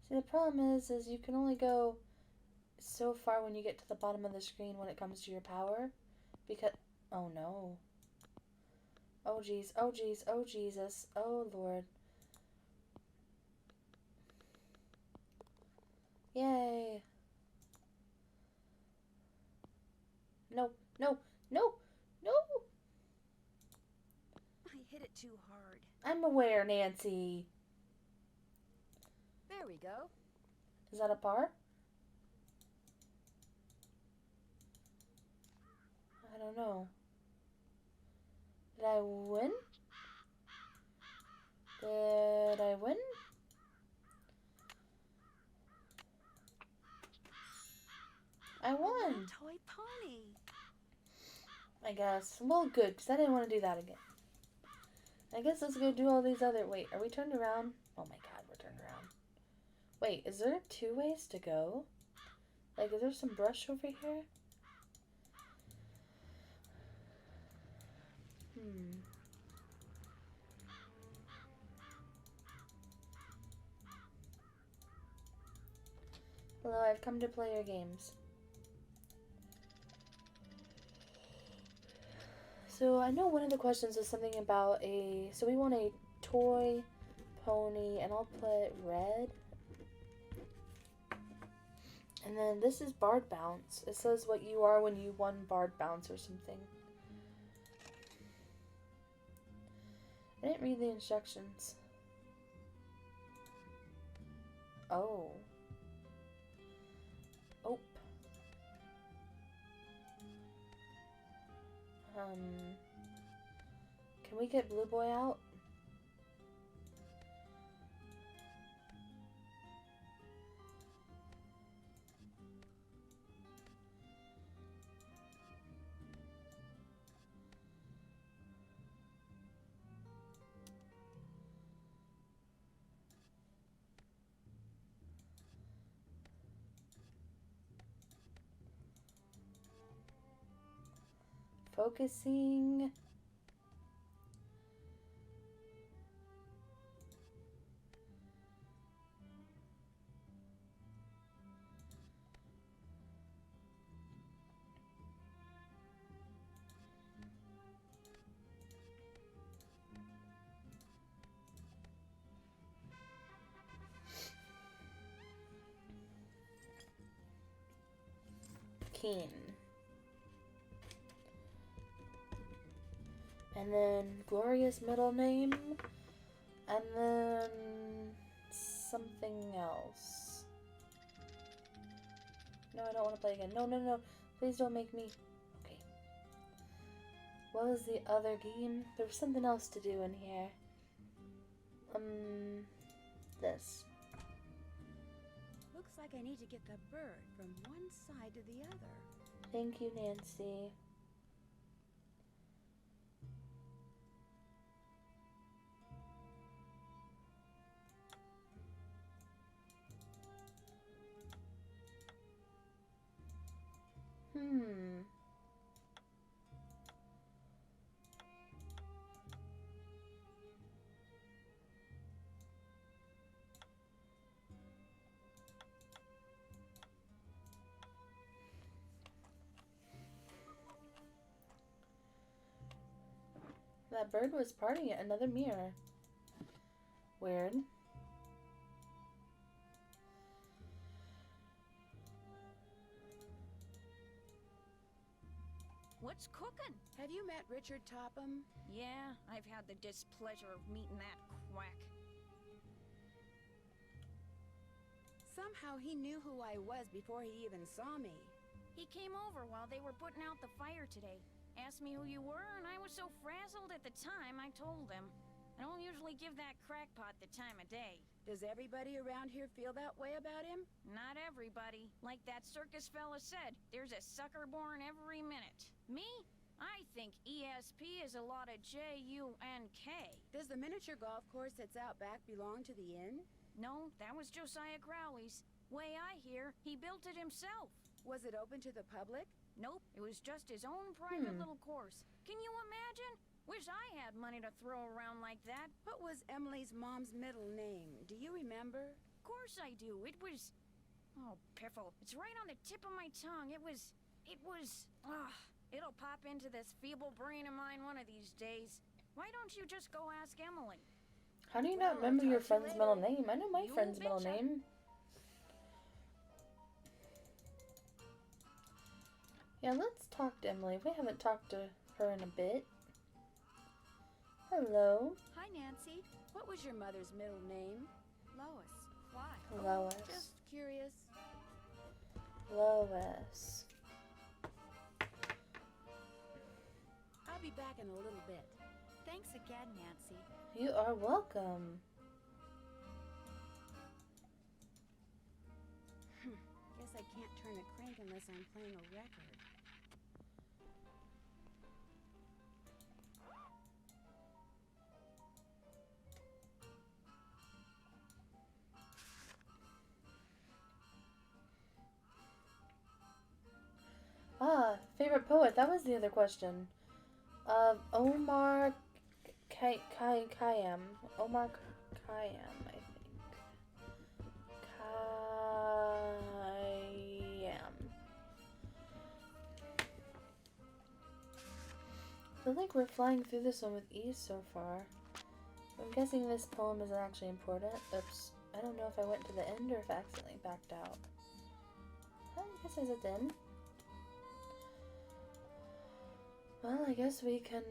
See, the problem is you can only go so far when you get to the bottom of the screen when it comes to your power. Because, oh no. Oh jeez, oh jeez, oh Jesus, oh Lord. Yay. No, no, no, no! I hit it too hard. I'm aware, Nancy. There we go. Is that a par? I don't know. Did I win? Did I win? I won. Toy pony. I guess. Well, good, because I didn't want to do that again. I guess let's go do all these other... Wait, are we turned around? Oh my god, we're turned around. Wait, is there 2 ways to go? Like, is there some brush over here? Hello, I've come to play your games. So I know one of the questions is something about so we want a toy pony, and I'll put red. And then this is Bard Bounce. It says what you are when you won Bard Bounce or something. I didn't read the instructions. Oh. Oh. Can we get Blue Boy out? Focusing. 14. And then Gloria's middle name. And then something else. No, I don't want to play again. No, no, no. Please don't make me... Okay. What was the other game? There was something else to do in here. This. Looks like I need to get the bird from one side to the other. Thank you, Nancy. That bird was parting at another mirror. Weird. What's cooking? Have you met Richard Topham? Yeah, I've had the displeasure of meeting that quack. Somehow he knew who I was before he even saw me. He came over while they were putting out the fire today. Asked me who you were, and I was so frazzled at the time, I told him. I don't usually give that crackpot the time of day. Does everybody around here feel that way about him? Not everybody. Like that circus fella said, there's a sucker born every minute. Me? I think ESP is a lot of J-U-N-K. Does the miniature golf course that's out back belong to the inn? No, that was Josiah Crowley's. Way I hear, he built it himself. Was it open to the public? Nope, it was just his own private little course. Can you imagine? Wish I had money to throw around like that. What was Emily's mom's middle name? Do you remember? Of course I do. It was... Oh, piffle. It's right on the tip of my tongue. It was... It'll pop into this feeble brain of mine one of these days. Why don't you just go ask Emily? How do you not remember your friend's middle name? I know my friend's middle name. Yeah, let's talk to Emily. We haven't talked to her in a bit. Hello. Hi, Nancy. What was your mother's middle name? Lois. Why? Lois. Just curious. Lois. I'll be back in a little bit. Thanks again, Nancy. You are welcome. Guess I can't turn the crank unless I'm playing a record. Favorite poet? That was the other question. Omar Khayyam. Omar Khayyam, I think. Khayyam. I feel like we're flying through this one with ease so far. I'm guessing this poem isn't actually important. Oops. I don't know if I went to the end or if I accidentally backed out. I guess I was at the end. Well, I guess we can,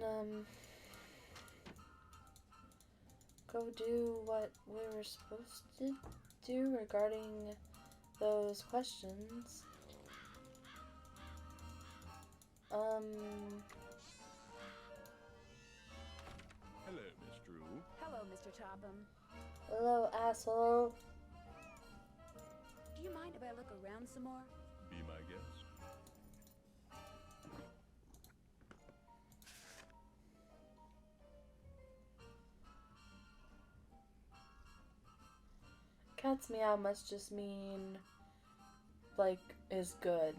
go do what we were supposed to do regarding those questions. Hello, Miss Drew. Hello, Mr. Topham. Hello, asshole. Do you mind if I look around some more? Be my guest. Cat's meow must just mean, like, is good.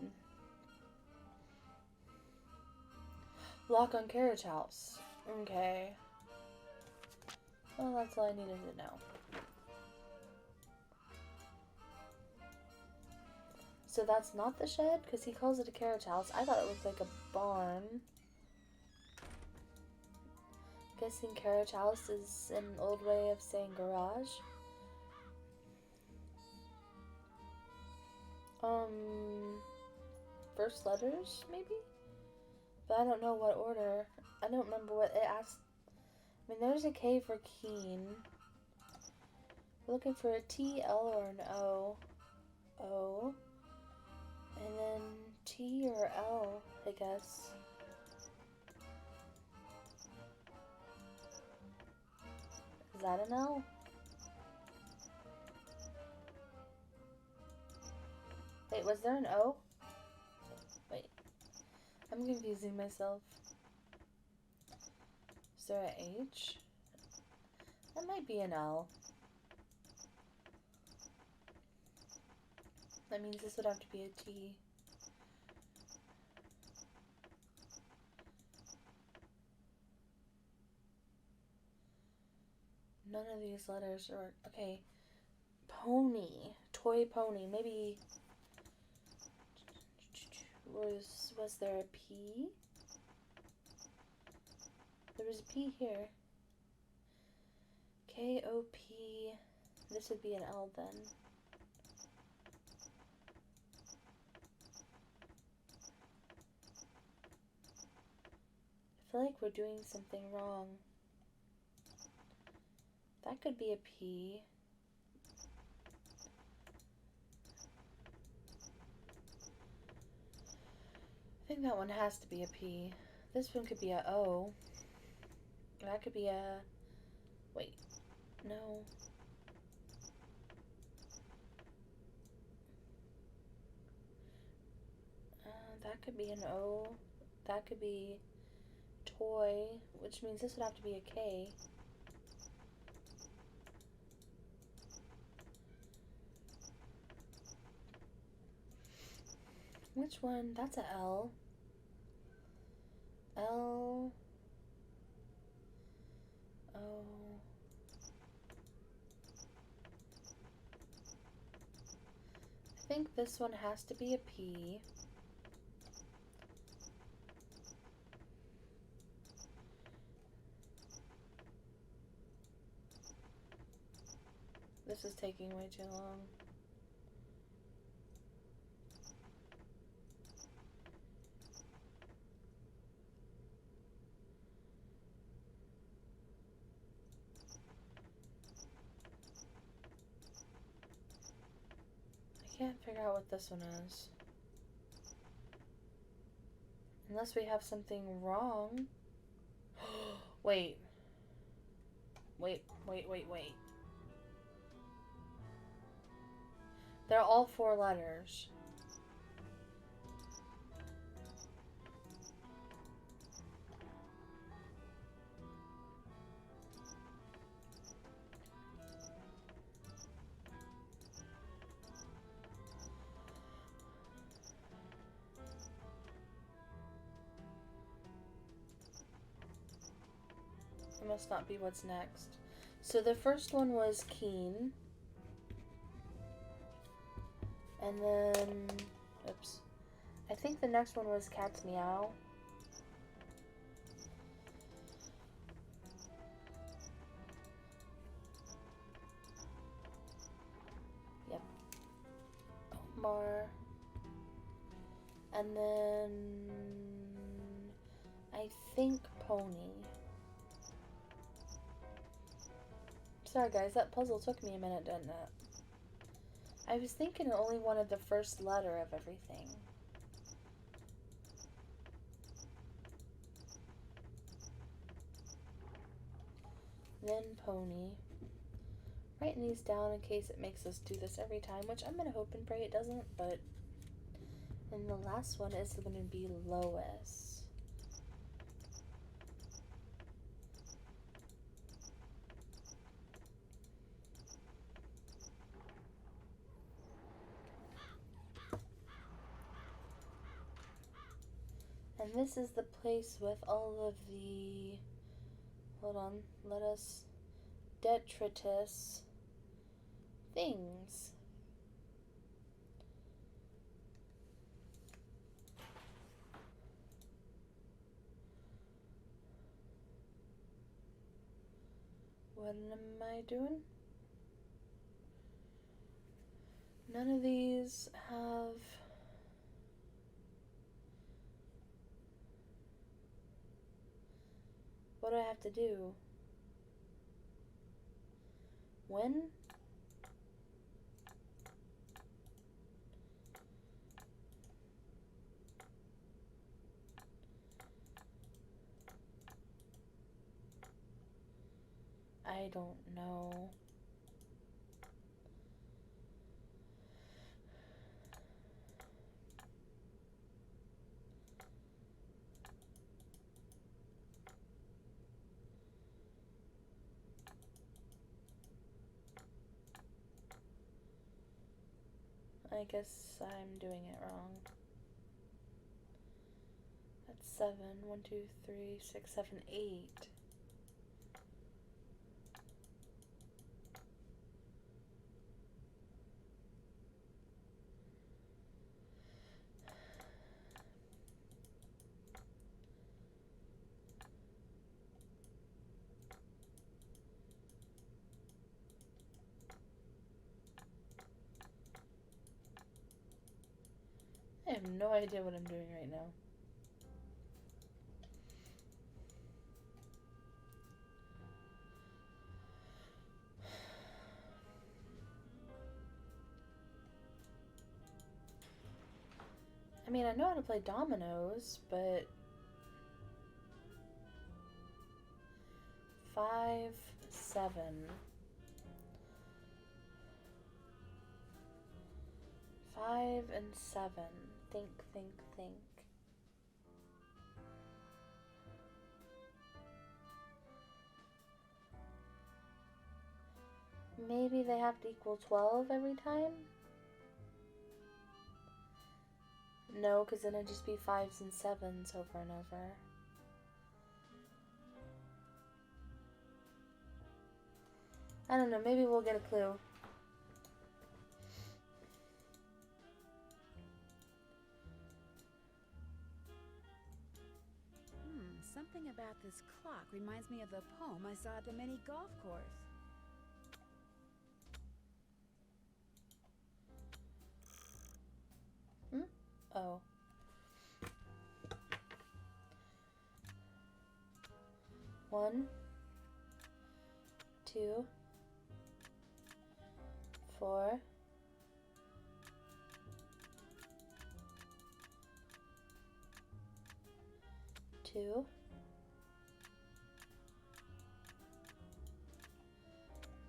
Lock on carriage house. Okay. Well, that's all I needed to know. So that's not the shed? Because he calls it a carriage house. I thought it looked like a barn. Guessing carriage house is an old way of saying garage. first letters, maybe? But I don't know what order. I don't remember what it asked. I mean, there's a K for keen. We're looking for a T, L, or an O. O. And then T or L, I guess. Is that an L? Wait, was there an O? Wait. I'm confusing myself. Is there an H? That might be an L. That means this would have to be a T. None of these letters are... Okay. Pony. Toy pony. Maybe... Was there a P? There was a P here. K-O-P. This would be an L then. I feel like we're doing something wrong. That could be a P. I think that one has to be a P. This one could be a O. That could be a... Wait. No. That could be an O. That could be toy, which means this would have to be a K. Which one? That's a L. L. O. I think this one has to be a P. This is taking way too long. I can't figure out what this one is. Unless we have something wrong. Wait. Wait. They're all 4 letters. It must not be what's next. So the first one was keen. And then, oops. I think the next one was cat's meow. Yep. Omar. And then, I think pony. Sorry guys, that puzzle took me a minute, didn't it? I was thinking it only wanted the first letter of everything. Then pony. Writing these down in case it makes us do this every time, which I'm gonna hope and pray it doesn't, but... And the last one is gonna be Lois. And this is the place with all of the, hold on, let us, detritus things. What am I doing? None of these have do I have to do? When? I don't know. I guess I'm doing it wrong. That's 7. 1, 2, 3, 6, 7, 8. I have no idea what I'm doing right now. I mean, I know how to play dominoes, but 5, 7. 5 and 7. Think, think, think. Maybe they have to equal 12 every time? No, because then it'd just be 5s and 7s over and over. I don't know, maybe we'll get a clue. Something about this clock reminds me of the poem I saw at the mini golf course. Oh. One, 2, 4, 2,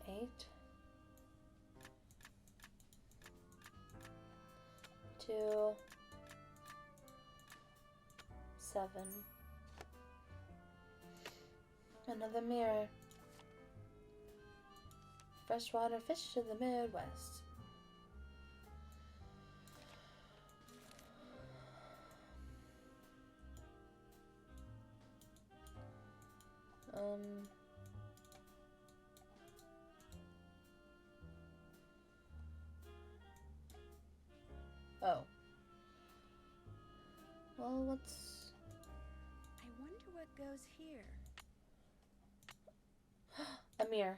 8, 2, 7. Another mirror. Freshwater fish to the Midwest. Oh. Well, what's... I wonder what goes here. A mirror.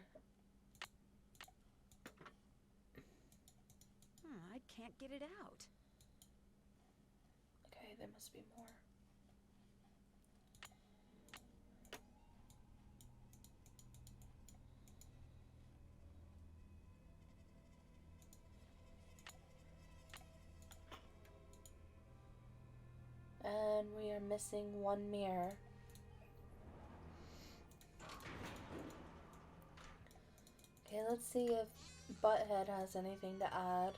I can't get it out. Okay, there must be more. And we are missing one mirror. Okay, let's see if Butthead has anything to add.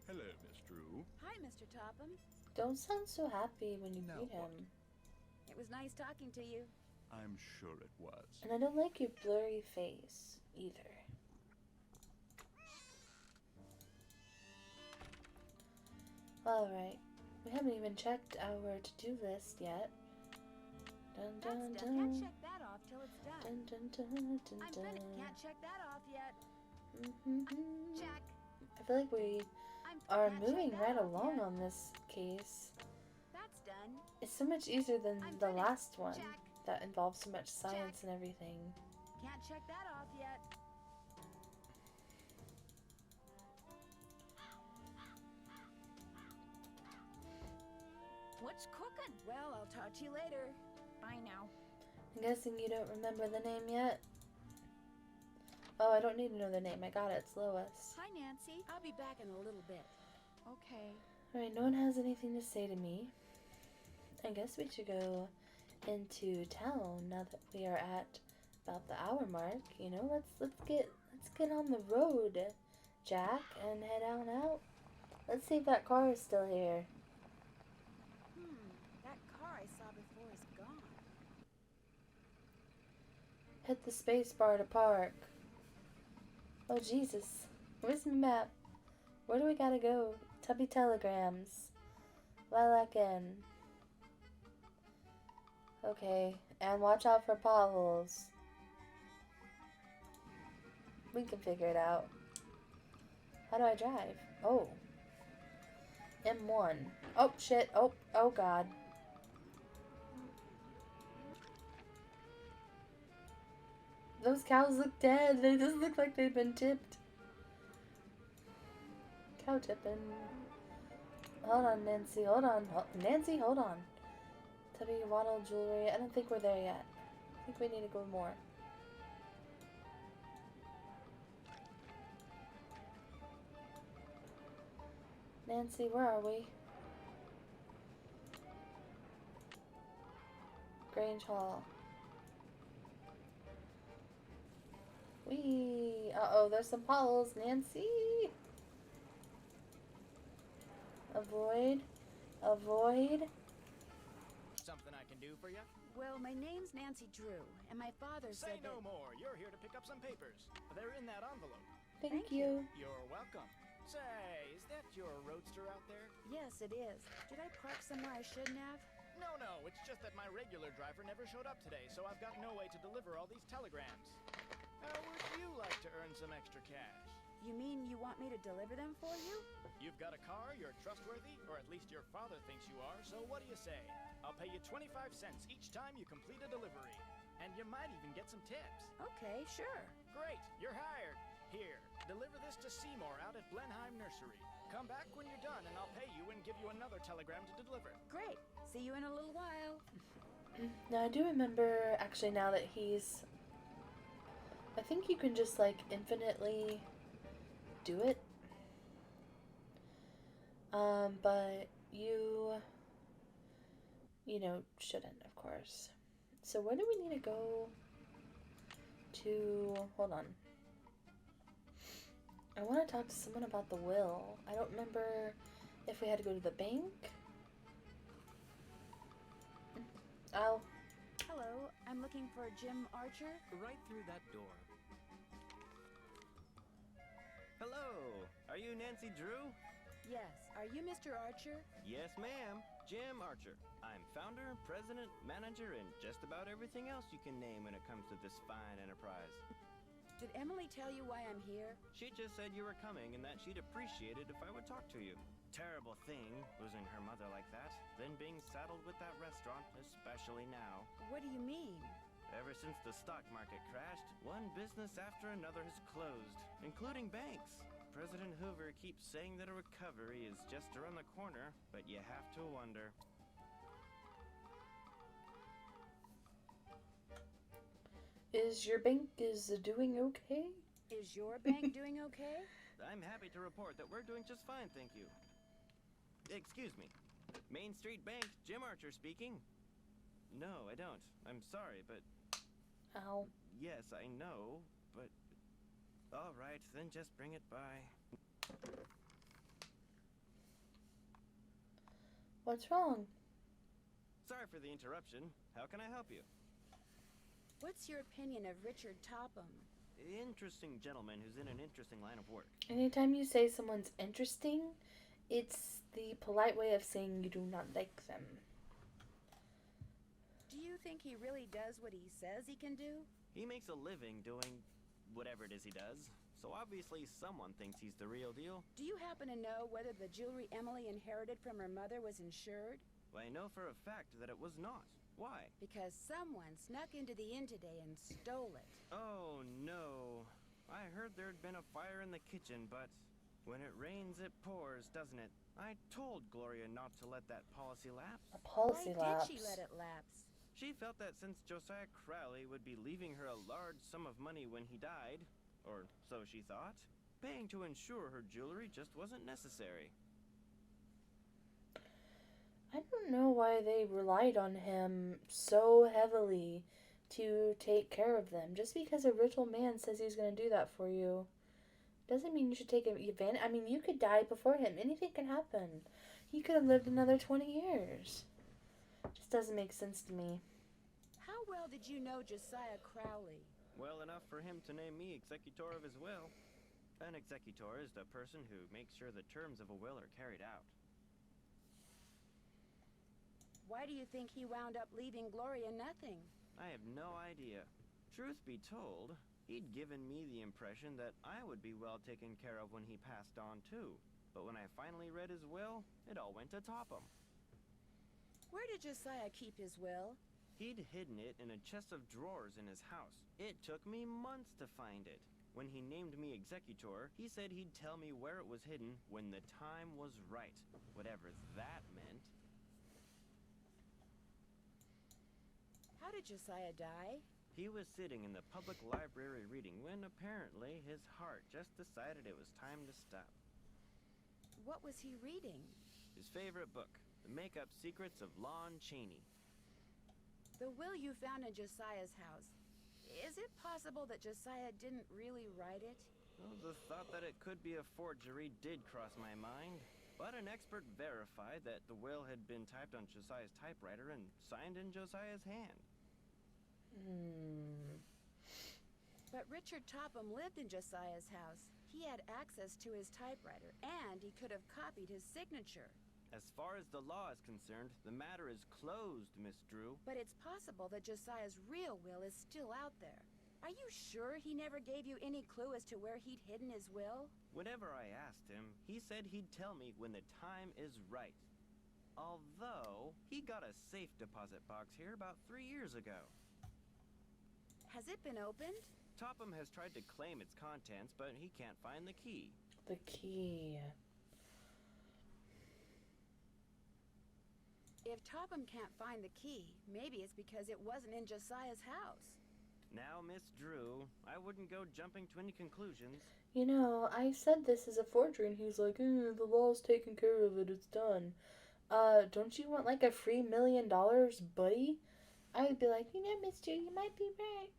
Hello, Miss Drew. Hi, Mr. Topham. Don't sound so happy when you Now meet what? him. It was nice talking to you. I'm sure it was. And I don't like your blurry face either. Alright. We haven't even checked our to-do list yet. Dun dun That's dun. done. Can't check that off till it's done. Dun dun dun dun I'm dun. finished. Can't check that off yet. Check. I feel like we I'm are can't check moving that right off along yet. on this case. That's done. It's so much easier than I'm the finished. last one Check. that involves so much science and everything. Can't check that off yet. What's cooking? Well, I'll talk to you later. Bye now. I'm guessing you don't remember the name yet? Oh, I don't need to know the name. I got it. It's Lois. Hi, Nancy. I'll be back in a little bit. Okay. Alright, no one has anything to say to me. I guess we should go into town now that we are at about the hour mark. You know, let's get on the road, Jack, and head on out. Let's see if that car is still here. That car I saw before is gone. Hit the space bar to park. Oh Jesus, where's my map? Where do we gotta go? Tubby Telegrams. Lilac Inn. Okay, and watch out for potholes. We can figure it out. How do I drive? Oh. M1. Oh shit. Oh god. Those cows look dead. They just look like they've been tipped. Cow tipping. Hold on, Nancy. Hold on. Nancy, hold on. Tubby Waddle Jewelry. I don't think we're there yet. I think we need to go more. Nancy, where are we? Grange Hall. Whee! Uh-oh, there's some potholes, Nancy! Avoid. Avoid. Something I can do for you? Well, my name's Nancy Drew, and my father Say said no that... more. You're here to pick up some papers. They're in that envelope. Thank you. You're welcome. Say, is that your roadster out there? Yes, it is. Did I park somewhere I shouldn't have? No, it's just that my regular driver never showed up today, so I've got no way to deliver all these telegrams. How would you like to earn some extra cash? You mean you want me to deliver them for you? You've got a car, you're trustworthy, or at least your father thinks you are, so what do you say? I'll pay you 25 cents each time you complete a delivery. And you might even get some tips. Okay, sure. Great, you're hired. Here, deliver this to Seymour out at Blenheim Nursery. Come back when you're done and I'll pay you and give you another telegram to deliver. Great. See you in a little while. Now, I do remember, actually, now that he's... I think you can just, like, infinitely do it. But you know, shouldn't, of course. So where do we need to go to... Hold on. I want to talk to someone about the will. I don't remember if we had to go to the bank. Oh. Hello, I'm looking for Jim Archer. Right through that door. Hello, are you Nancy Drew? Yes, are you Mr. Archer? Yes, ma'am. Jim Archer. I'm founder, president, manager, and just about everything else you can name when it comes to this fine enterprise. Did Emily tell you why I'm here? She just said you were coming and that she'd appreciate it if I would talk to you. Terrible thing, losing her mother like that, then being saddled with that restaurant, especially now. What do you mean? Ever since the stock market crashed, one business after another has closed, including banks. President Hoover keeps saying that a recovery is just around the corner, but you have to wonder. Is your bank doing okay? Is your bank doing okay? I'm happy to report that we're doing just fine, thank you. Excuse me. Main Street Bank, Jim Archer speaking. No, I don't. I'm sorry, but... Ow. Yes, I know, but... All right, then just bring it by. What's wrong? Sorry for the interruption. How can I help you? What's your opinion of Richard Topham? Interesting gentleman who's in an interesting line of work. Anytime you say someone's interesting, it's the polite way of saying you do not like them. Do you think he really does what he says he can do? He makes a living doing whatever it is he does, so obviously someone thinks he's the real deal. Do you happen to know whether the jewelry Emily inherited from her mother was insured? Well, I know for a fact that it was not. Why? Because someone snuck into the inn today and stole it. Oh, no. I heard there'd been a fire in the kitchen, but when it rains, it pours, doesn't it? I told Gloria not to let that policy lapse. A policy Why lapse. did she let it lapse? She felt that since Josiah Crowley would be leaving her a large sum of money when he died, or so she thought, paying to insure her jewelry just wasn't necessary. I don't know why they relied on him so heavily to take care of them. Just because a rich old man says he's going to do that for you doesn't mean you should take advantage. I mean, you could die before him. Anything can happen. He could have lived another 20 years. Just doesn't make sense to me. How well did you know Josiah Crowley? Well enough for him to name me executor of his will. An executor is the person who makes sure the terms of a will are carried out. Why do you think he wound up leaving Gloria nothing? I have no idea. Truth be told, he'd given me the impression that I would be well taken care of when he passed on too. But when I finally read his will, it all went to Topham. Where did Josiah keep his will? He'd hidden it in a chest of drawers in his house. It took me months to find it. When he named me executor, he said he'd tell me where it was hidden when the time was right, whatever that meant. How did Josiah die? He was sitting in the public library reading when apparently his heart just decided it was time to stop. What was he reading? His favorite book, The Make-Up Secrets of Lon Chaney. The will you found in Josiah's house. Is it possible that Josiah didn't really write it? Well, the thought that it could be a forgery did cross my mind. But an expert verified that the will had been typed on Josiah's typewriter and signed in Josiah's hand. But Richard Topham lived in Josiah's house. He had access to his typewriter, and he could have copied his signature. As far as the law is concerned, the matter is closed, Miss Drew. But it's possible that Josiah's real will is still out there. Are you sure he never gave you any clue as to where he'd hidden his will? Whenever I asked him, he said he'd tell me when the time is right. Although, he got a safe deposit box here about 3 years ago. Has it been opened? Topham has tried to claim its contents, but he can't find the key. The key. If Topham can't find the key, maybe it's because it wasn't in Josiah's house. Now, Miss Drew, I wouldn't go jumping to any conclusions. You know, I said this is a forgery, and he's like, the law's taken care of it, it's done. Don't you want like a free $1 million, buddy? I would be like, Miss Drew, you might be right.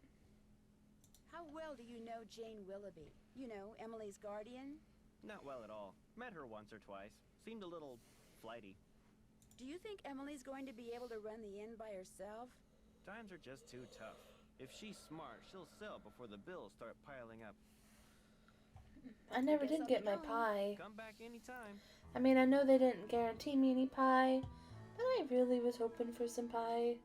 How well do you know Jane Willoughby? You know, Emily's guardian? Not well at all. Met her once or twice. Seemed a little flighty. Do you think Emily's going to be able to run the inn by herself? Times are just too tough. If she's smart, she'll sell before the bills start piling up. I never did get my pie. Come back anytime. I mean, I know they didn't guarantee me any pie, but I really was hoping for some pie.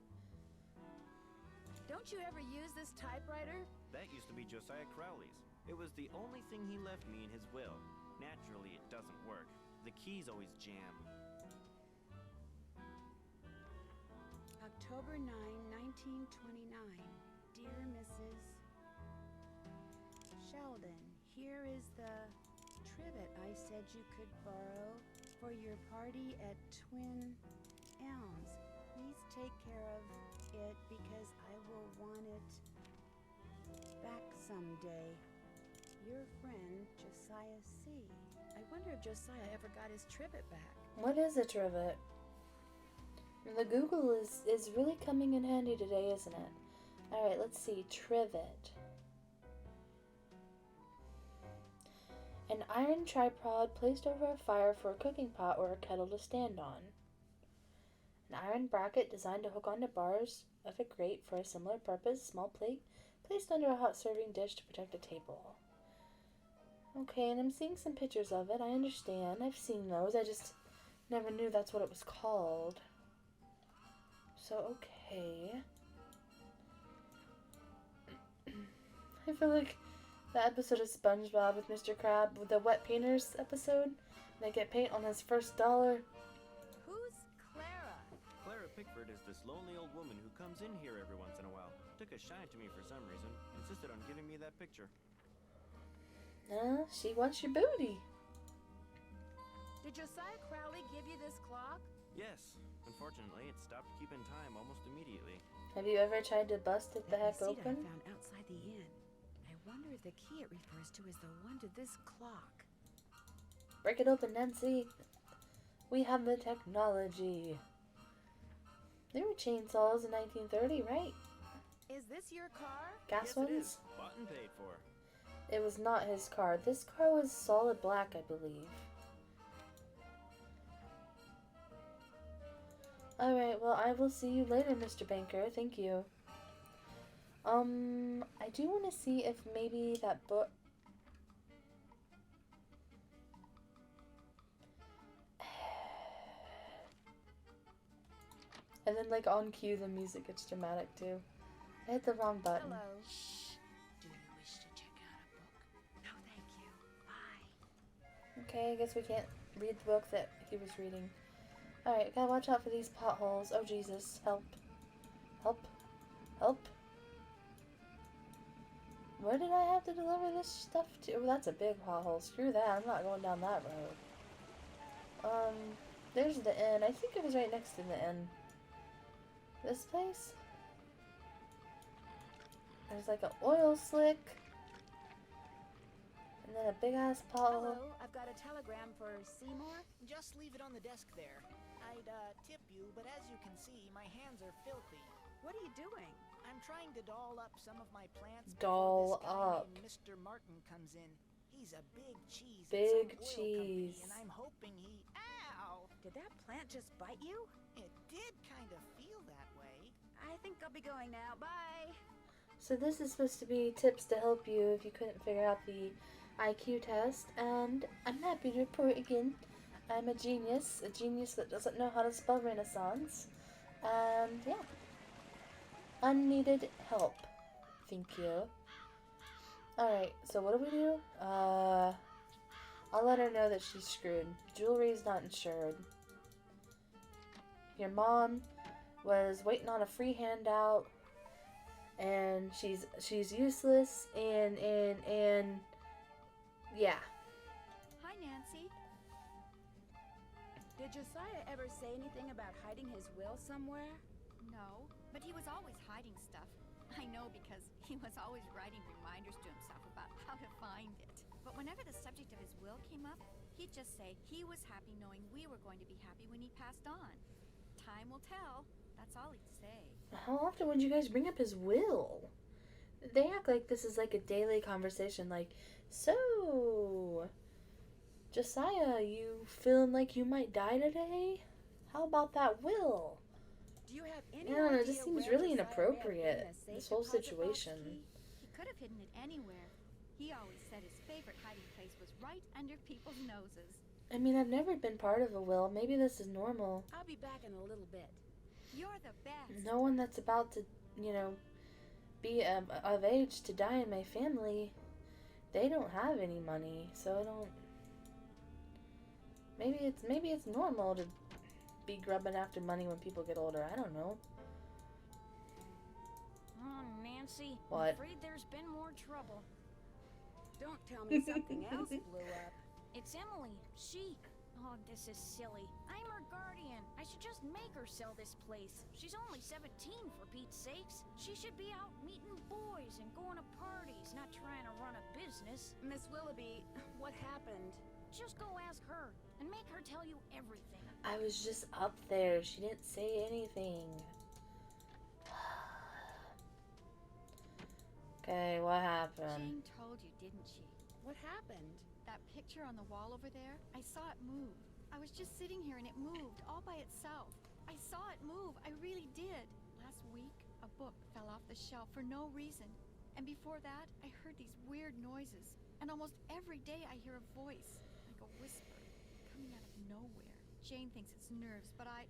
Don't you ever use this typewriter? That used to be Josiah Crowley's. It was the only thing he left me in his will. Naturally, it doesn't work. The keys always jam. October 9, 1929. Dear Mrs. Sheldon, here is the trivet I said you could borrow for your party at Twin Elms. Please take care of it because I will want it back someday. Your friend, Josiah C. I wonder if Josiah ever got his trivet back. What is a trivet? The Google is really coming in handy today, isn't it? Alright, let's see. Trivet. An iron tripod placed over a fire for a cooking pot or a kettle to stand on. An iron bracket designed to hook onto bars of a grate for a similar purpose. Small plate placed under a hot serving dish to protect a table. Okay, and I'm seeing some pictures of it. I understand. I've seen those. I just never knew that's what it was called. So, okay. I feel like the episode of SpongeBob with Mr. Crab, with the wet painters episode. They get paint on his first $1. Who's Clara? Clara Pickford is this lonely old woman who comes in here every once in a while. Took a shine to me for some reason. Insisted on giving me that picture. She wants your booty. Did Josiah Crowley give you this clock? Yes. Unfortunately, it stopped keeping time almost immediately. Have you ever tried to bust it the heck receipt open? I found outside the inn. I wonder if the key it refers to is the one to this clock. Break it open, Nancy. We have the technology. There were chainsaws in 1930, right? Is this your car? Gas Yes, ones? it is. Bought and paid for. It was not his car. This car was solid black, I believe. Alright, well, I will see you later, Mr. Banker. Thank you. I do want to see if maybe that book... And then, like, on cue, the music gets dramatic, too. I hit the wrong button. Hello. Shh. Do you wish to check out a book? No, thank you. Bye. Okay, I guess we can't read the book that he was reading. Alright, gotta watch out for these potholes. Oh, Jesus. Help. Help. Help. Where did I have to deliver this stuff to? Oh, that's a big pothole. Screw that. I'm not going down that road. There's the inn. I think it was right next to the inn. This place? There's like an oil slick. And then a big ass pothole. Hello, I've got a telegram for Seymour. Just leave it on the desk there. I'd tip you, but as you can see, my hands are filthy. What are you doing? I'm trying to doll up some of my plants Doll before this guy up. named Mr. Martin comes in. He's a big cheese. at Big some oil cheese. company, and I'm hoping he... Ow! Did that plant just bite you? It did kind of feel that way. I think I'll be going now. Bye. So this is supposed to be tips to help you if you couldn't figure out the IQ test. And I'm happy to report again, I'm a genius that doesn't know how to spell Renaissance. And yeah. Unneeded help. Thank you. Alright, so what do? I'll let her know that she's screwed. Jewelry's not insured. Your mom was waiting on a free handout, and she's useless, and yeah. Hi, Nancy. Did Josiah ever say anything about hiding his will somewhere? No, but he was always hiding stuff. I know because he was always writing reminders to himself about how to find it. But whenever the subject of his will came up, he'd just say he was happy knowing we were going to be happy when he passed on. Time will tell. That's all he'd say. How often would you guys bring up his will? They act like this is like a daily conversation, like, so, Josiah, you feeling like you might die today? How about that will? Do you have any I don't know, it idea just seems where really Josiah may have inappropriate, hidden a safe this whole deposit box situation. key? He could have hidden it anywhere. He always said his favorite hiding place was right under people's noses. I mean, I've never been part of a will. Maybe this is normal. I'll be back in a little bit. You're the best. No one that's about to, you know, be of age to die in my family, they don't have any money, so I don't... Maybe it's normal to be grubbing after money when people get older. I don't know. Oh, Nancy. What? I'm afraid there's been more trouble. Don't tell me something else blew up. It's Emily. She... Oh, this is silly. I'm her guardian. I should just make her sell this place. She's only 17, for Pete's sakes. She should be out meeting boys and going to parties, not trying to run a business. Miss Willoughby, what happened? Just go ask her, and make her tell you everything. I was just up there. She didn't say anything. Okay, what happened? Jane told you, didn't she? What happened? That picture on the wall over there, I saw it move. I was just sitting here and it moved all by itself. I saw it move, I really did. Last week, a book fell off the shelf for no reason. And before that, I heard these weird noises. And almost every day I hear a voice, like a whisper, coming out of nowhere. Jane thinks it's nerves, but I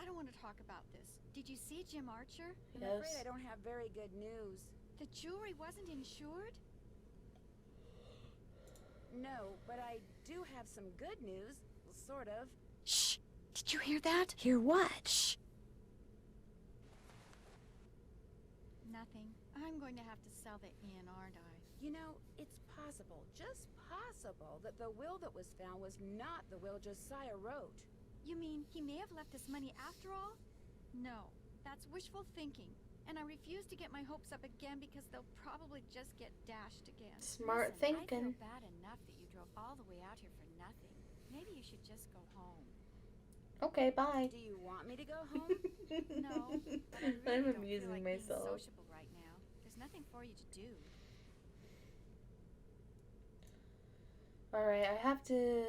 don't want to talk about this. Did you see Jim Archer? I'm afraid I don't have very good news. The jewelry wasn't insured? No, but I do have some good news. Sort of. Shh! Did you hear that? Hear what? Shh! Nothing. I'm going to have to sell the inn, aren't I? You know, it's possible, just possible, that the will that was found was not the will Josiah wrote. You mean he may have left us money after all? No, that's wishful thinking. And I refuse to get my hopes up again because they'll probably just get dashed again. Smart Listen, thinking. I feel bad enough that you drove all the way out here for nothing. Maybe you should just go home. Okay, bye. Do you want me to go home? No, but I really I'm don't amusing feel like myself. being sociable right now. There's nothing for you to do. Alright, I have to,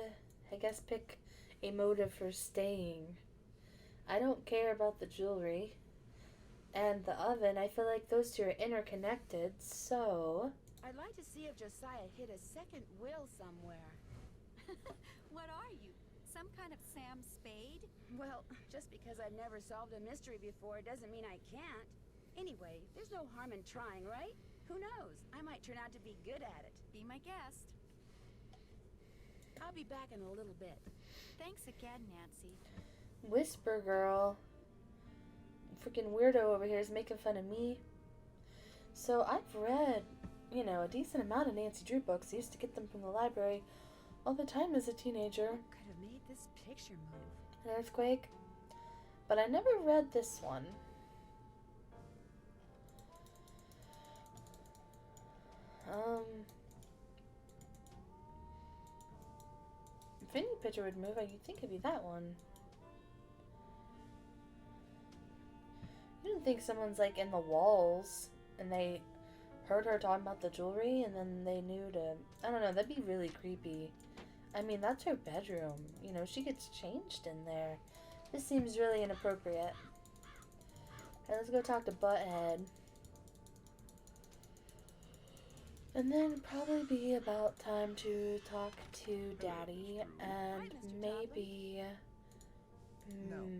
I guess, pick a motive for staying. I don't care about the jewelry and the oven. I feel like those two are interconnected, so... I'd like to see if Josiah hid a second will somewhere. What are you? Some kind of Sam Spade? Well, just because I've never solved a mystery before doesn't mean I can't. Anyway, there's no harm in trying, right? Who knows? I might turn out to be good at it. Be my guest. I'll be back in a little bit. Thanks again, Nancy. Whisper Girl. Freaking weirdo over here is making fun of me. So I've read, you know, a decent amount of Nancy Drew books. I used to get them from the library all the time as a teenager. Who could have made this picture move? An earthquake. But I never read this one. If any picture would move, you'd think it'd be that one. You didn't think someone's like in the walls and they heard her talking about the jewelry and then they knew to... I don't know, that'd be really creepy. I mean, that's her bedroom. You know, she gets changed in there. This seems really inappropriate. Okay, let's go talk to Butthead. And then it'd probably be about time to talk to Daddy and maybe...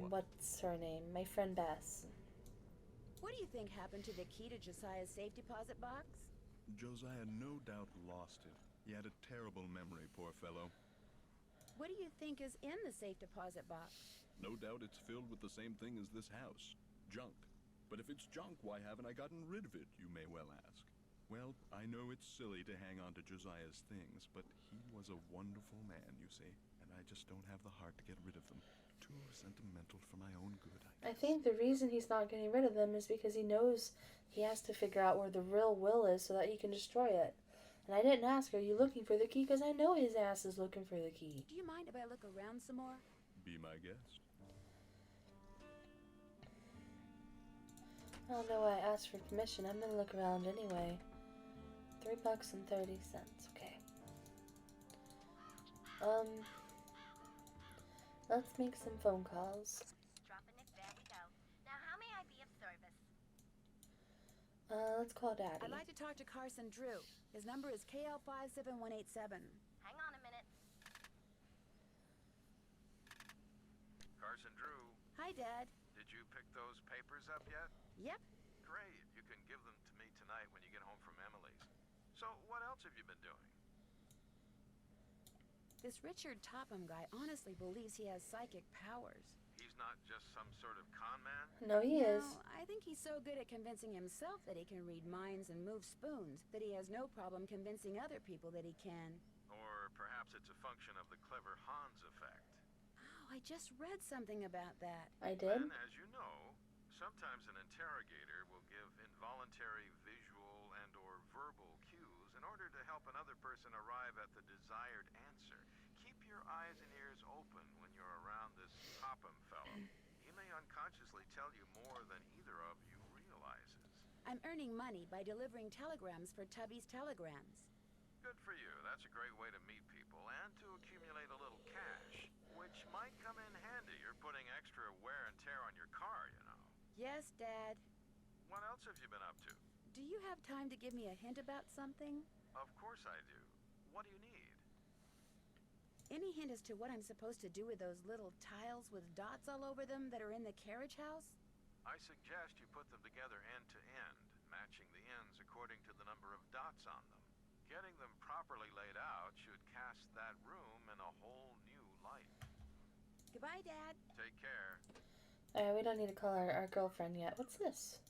what's her name? My friend Bess. What do you think happened to the key to Josiah's safe deposit box? Josiah no doubt lost it. He had a terrible memory, poor fellow. What do you think is in the safe deposit box? No doubt it's filled with the same thing as this house. Junk. But if it's junk, why haven't I gotten rid of it, you may well ask. Well, I know it's silly to hang on to Josiah's things, but he was a wonderful man, you see, and I just don't have the heart to get rid of them. Too sentimental for my own good, I I guess. think the reason he's not getting rid of them is because he knows he has to figure out where the real will is so that he can destroy it. And I didn't ask, are you looking for the key? Because I know his ass is looking for the key. Do you mind if I look around some more? Be my guest. I don't know why I asked for permission. I'm gonna look around anyway. $3.30. Okay. Let's make some phone calls. Dropping it, there we go. Now, how may I be of service? Let's call Daddy. I'd like to talk to Carson Drew. His number is KL57187. Hang on a minute. Carson Drew, Hi, Dad. did you pick those papers up yet? Yep. Great. You can give them to me tonight when you get home from Emily's. So, what else have you been doing? This Richard Topham guy honestly believes he has psychic powers. He's not just some sort of con man? No, he is. No, I think he's so good at convincing himself that he can read minds and move spoons that he has no problem convincing other people that he can. Or perhaps it's a function of the clever Hans effect. Oh, I just read something about that. I did? And as you know, sometimes an interrogator will give involuntary visual and or verbal cues in order to help another person arrive at the desired answer. Keep your eyes and ears open when you're around this Topham fellow. He may unconsciously tell you more than either of you realizes. I'm earning money by delivering telegrams for Tubby's Telegrams. Good for you. That's a great way to meet people and to accumulate a little cash, which might come in handy. You're putting extra wear and tear on your car, you know. Yes, Dad. What else have you been up to? Do you have time to give me a hint about something? Of course I do. What do you need? Any hint as to what I'm supposed to do with those little tiles with dots all over them that are in the carriage house? I suggest you put them together end to end, matching the ends according to the number of dots on them. Getting them properly laid out should cast that room in a whole new light. Goodbye, Dad. Take care. Alright, we don't need to call our girlfriend yet. What's this?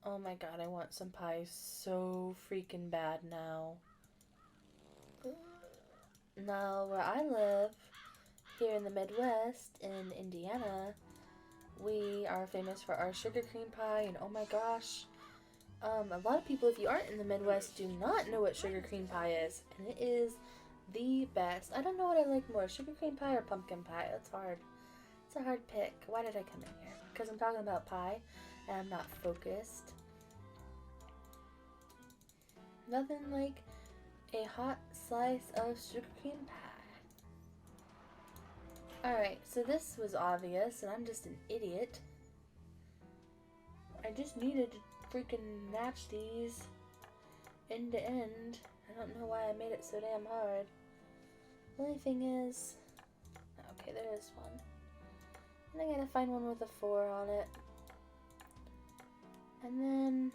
Oh my god, I want some pie so freaking bad now. Now, where I live, here in the Midwest, in Indiana, we are famous for our sugar cream pie, and oh my gosh, a lot of people, if you aren't in the Midwest, do not know what sugar cream pie is, and it is the best. I don't know what I like more, sugar cream pie or pumpkin pie. That's hard. It's a hard pick. Why did I come in here? Because I'm talking about pie, and I'm not focused. Nothing like a hot slice of sugar cream pie. Alright, so this was obvious, and I'm just an idiot. I just needed to freaking match these end to end. I don't know why I made it so damn hard. The only thing is... Okay, there is one. And I gotta find one with a 4 on it. And then...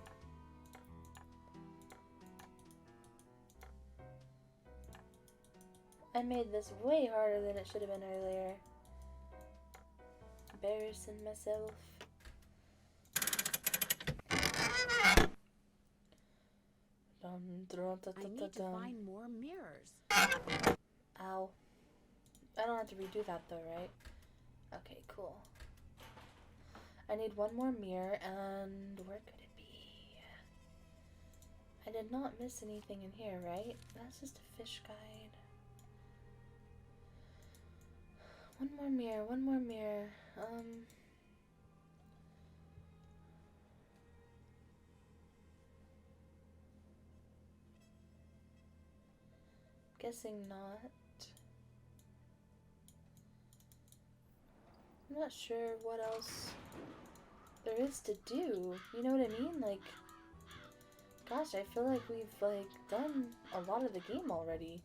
I made this way harder than it should have been earlier. Embarrassing myself. I need to find more mirrors. Ow. I don't have to redo that though, right? Okay, cool. I need one more mirror, and where could it be? I did not miss anything in here, right? That's just a fish guide. One more mirror, one more mirror. Guessing not. I'm not sure what else there is to do. You know what I mean? Like, gosh, I feel like we've done a lot of the game already.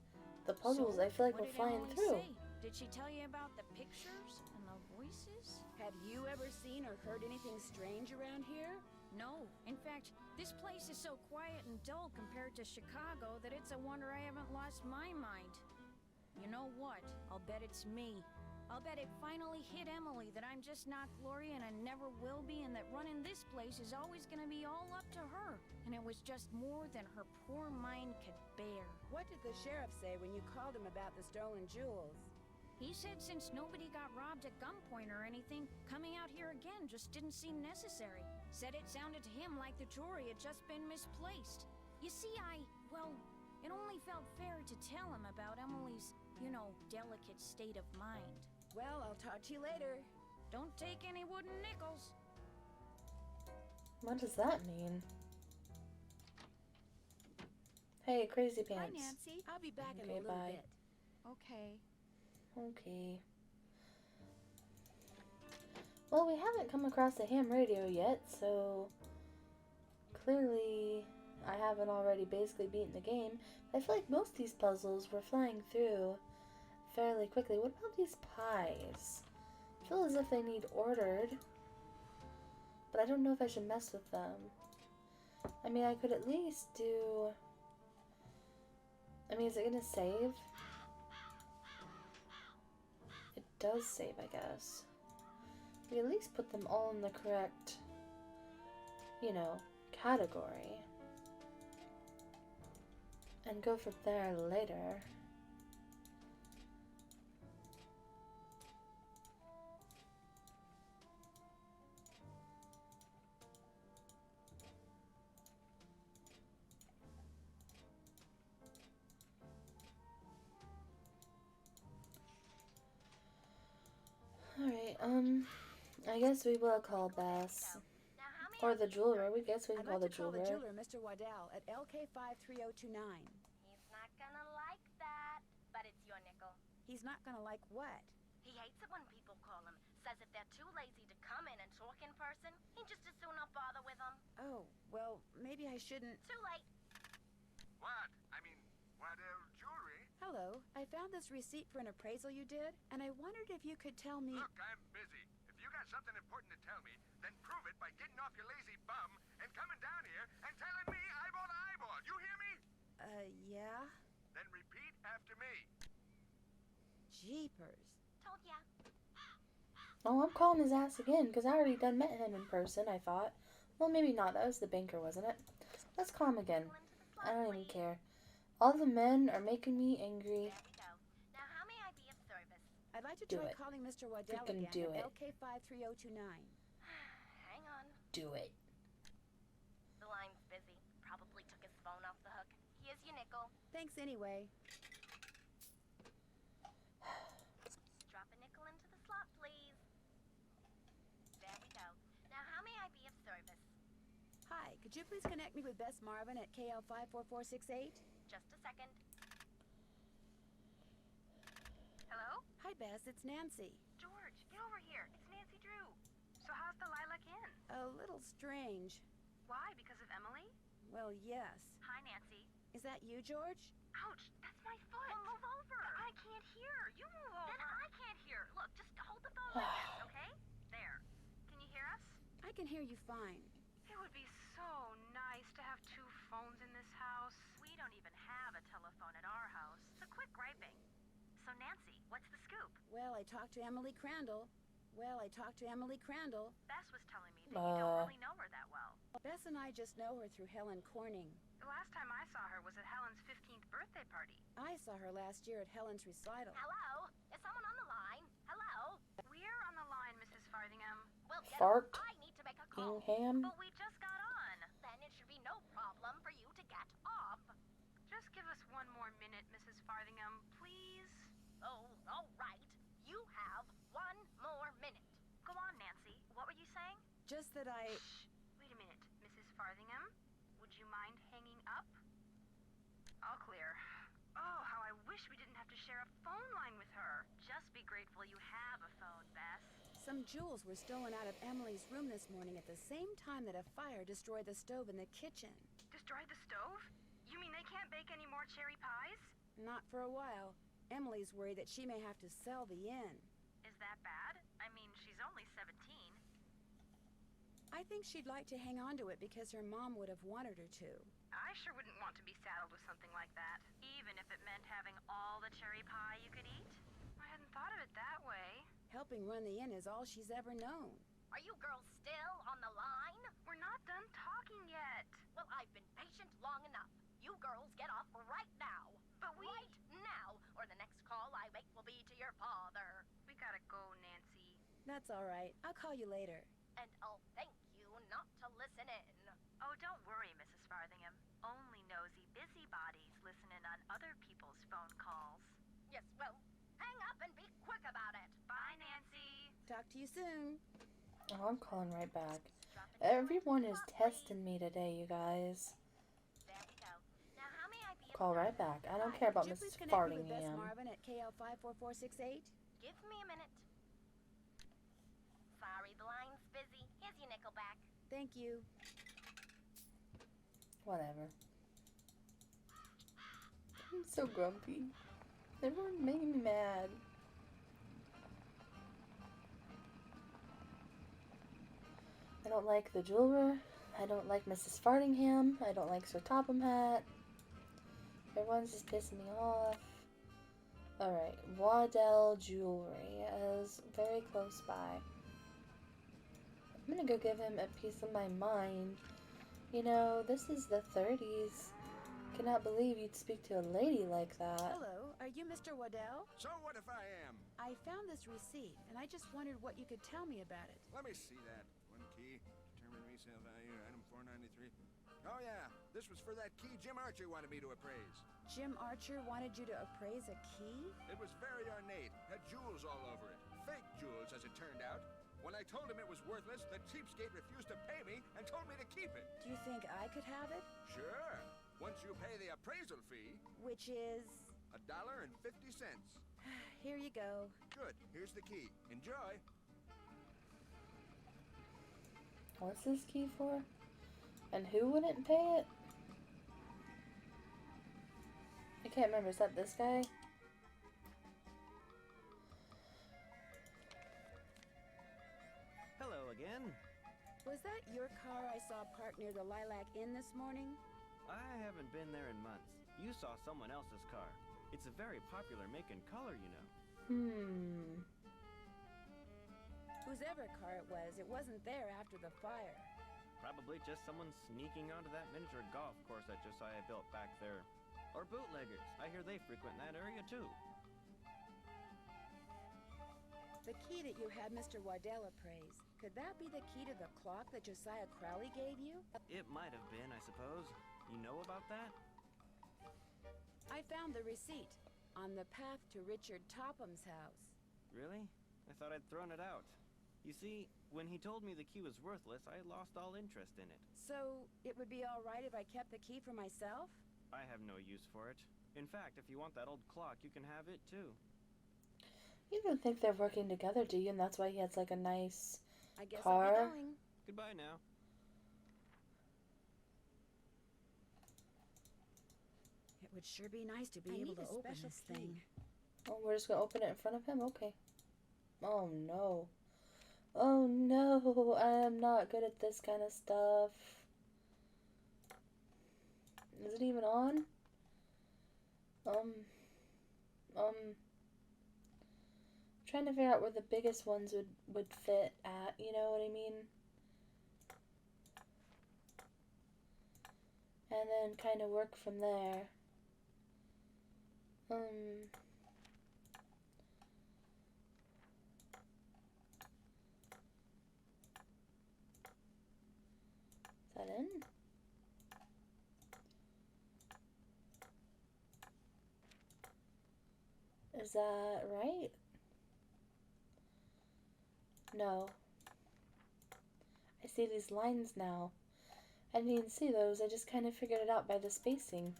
The puzzles, So, I feel like what we're did flying Emily through. say? Did she tell you about the pictures and the voices? Have you ever seen or heard anything strange around here? No. In fact, this place is so quiet and dull compared to Chicago that it's a wonder I haven't lost my mind. You know what? I'll bet it's me. I'll bet it finally hit Emily that I'm just not Gloria and I never will be, and that running this place is always gonna be all up to her. And it was just more than her poor mind could bear. What did the sheriff say when you called him about the stolen jewels? He said since nobody got robbed at gunpoint or anything, coming out here again just didn't seem necessary. Said it sounded to him like the jewelry had just been misplaced. You see, well, it only felt fair to tell him about Emily's, you know, delicate state of mind. Well, I'll talk to you later. Don't take any wooden nickels. What does that mean? Hey, Crazy Pants. Hi, Nancy. I'll be back in a Okay, little bye. bit. Okay. Okay. Well, we haven't come across a ham radio yet, so clearly I haven't already basically beaten the game. I feel like most of these puzzles we're flying through fairly quickly. What about these pies? I feel as if they need ordered, but I don't know if I should mess with them. I mean, I could at least do... I mean, is it gonna save? It does save, I guess. We at least put them all in the correct, you know, category. And go from there later. Alright, I guess we will call Bass. Or the jeweler. We guess we can I'd call like the to call the jeweler. jeweler, Mr. Waddell, at LK53029. He's not gonna like that, but it's your nickel. He's not gonna like what? He hates it when people call him. Says if they're too lazy to come in and talk in person, he just as soon not bother with them. Oh, well, maybe I shouldn't... Too late. What? I mean, Waddell Jewelry? Hello, I found this receipt for an appraisal you did, and I wondered if you could tell me... Look, I'm busy. If you got something important to tell me, then prove it by getting off your lazy bum and coming down here and telling me eyeball to eyeball. You hear me? Yeah? Then repeat after me. Jeepers. Told ya. Oh, I'm calling his ass again, because I already done met him in person, I thought. Well, maybe not. That was the banker, wasn't it? Let's call him again. I don't even care. All the men are making me angry. There we go. I'd like to Do try it. calling Mr. Waddell Freaking again do at it. LK53029. Hang on. Do it. The line's busy. Probably took his phone off the hook. Here's your nickel. Thanks anyway. Drop a nickel into the slot, please. There we go. Now, how may I be of service? Hi, could you please connect me with Bess Marvin at KL54468? Just a second. Hello? Hi, Bess, it's Nancy. George, get over here. It's Nancy Drew. So how's the Lilac Inn? A little strange. Why? Because of Emily? Well, yes. Hi, Nancy. Is that you, George? Ouch, that's my foot. Well, move over. I can't hear. You move over. Then I can't hear. Look, just hold the phone like this, okay? There. Can you hear us? I can hear you fine. It would be so nice to have two phones in this house. We don't even have a telephone at our house. So quit griping. So, Nancy, what's the scoop? Well, I talked to Emily Crandall. Bess was telling me that you don't really know her that well. Bess and I just know her through Helen Corning. The last time I saw her was at Helen's 15th birthday party. I saw her last year at Helen's recital. Hello? Is someone on the line? Hello? We're on the line, Mrs. Farthingham. Well, get Fart. off. I need to make a call. Ingham. But we just got on. Then it should be no problem for you to get off. Just give us one more minute, Mrs. Farthingham, please. Oh, all right. You have one more minute. Go on, Nancy. What were you saying? Just that I... Wait a minute, Mrs. Farthingham. Would you mind hanging up? All clear. Oh, how I wish we didn't have to share a phone line with her. Just be grateful you have a phone, Bess. Some jewels were stolen out of Emily's room this morning at the same time that a fire destroyed the stove in the kitchen. Destroyed the stove? You mean they can't bake any more cherry pies? Not for a while. Emily's worried that she may have to sell the inn. Is that bad? I mean, she's only 17. I think she'd like to hang on to it because her mom would have wanted her to. I sure wouldn't want to be saddled with something like that, even if it meant having all the cherry pie you could eat. I hadn't thought of it that way. Helping run the inn is all she's ever known. Are you girls still on the line? We're not done talking yet. Well, I've been patient long enough. You girls get off right now. But we... Right now, or the next call I make will be to your father. We gotta go, Nancy. That's all right. I'll call you later. And I'll thank you not to listen in. Oh, don't worry, Mrs. Farthingham. Only nosy busybodies listen in on other people's phone calls. Yes, well, hang up and be quick about it. Bye, Nancy. Talk to you soon. Oh, I'm calling right back. Everyone is testing me today, you guys. There we go. Now, how may I be Call right back. I don't care about Could you Mrs. please connect me with Bess Fartingham. Marvin at KL54468? Give me a minute. Sorry, the line's busy. Here's your nickel back. Thank you. Whatever. I'm so grumpy. Everyone's making me mad. I don't like the jeweler. I don't like Mrs. Fartingham. I don't like Sir Topham Hat. Everyone's just pissing me off. Alright, Waddell Jewelry is very close by. I'm gonna go give him a piece of my mind. You know, this is the 30s. Cannot believe you'd speak to a lady like that. Hello, are you Mr. Waddell? So what if I am? I found this receipt, and I just wondered what you could tell me about it. Let me see that. One key, determined resale value, item 493. Oh yeah, this was for that key Jim Archer wanted me to appraise. Jim Archer wanted you to appraise a key? It was very ornate, had jewels all over it. Fake jewels, as it turned out. When I told him it was worthless, the cheapskate refused to pay me and told me to keep it. Do you think I could have it? Sure, once you pay the appraisal fee. Which is... $1.50. Here you go. Good, here's the key. Enjoy. What's this key for? And who wouldn't pay it? I can't remember. Is that this guy? Hello again. Was that your car I saw parked near the Lilac Inn this morning? I haven't been there in months. You saw someone else's car. It's a very popular make and color, you know. Whosever car it wasn't there after the fire. Probably just someone sneaking onto that miniature golf course that Josiah built back there. Or bootleggers. I hear they frequent that area too. The key that you had Mr. Waddell appraise, could that be the key to the clock that Josiah Crowley gave you? It might have been, I suppose. You know about that? I found the receipt on the path to Richard Topham's house. Really? I thought I'd thrown it out. You see, when he told me the key was worthless, I lost all interest in it. So, it would be all right if I kept the key for myself? I have no use for it. In fact, if you want that old clock, you can have it too. You don't think they're working together, do you? And that's why he has like a nice I guess car. I'll be going. Goodbye now. It would sure be nice to be able to open this thing. Oh, we're just gonna open it in front of him? Okay. Oh no. Oh no, I am not good at this kind of stuff. Is it even on? Trying to figure out where the biggest ones would fit at, you know what I mean? And then kind of work from there. Is that in? Is that right? No. I see these lines now. I didn't even see those, I just kind of figured it out by the spacing.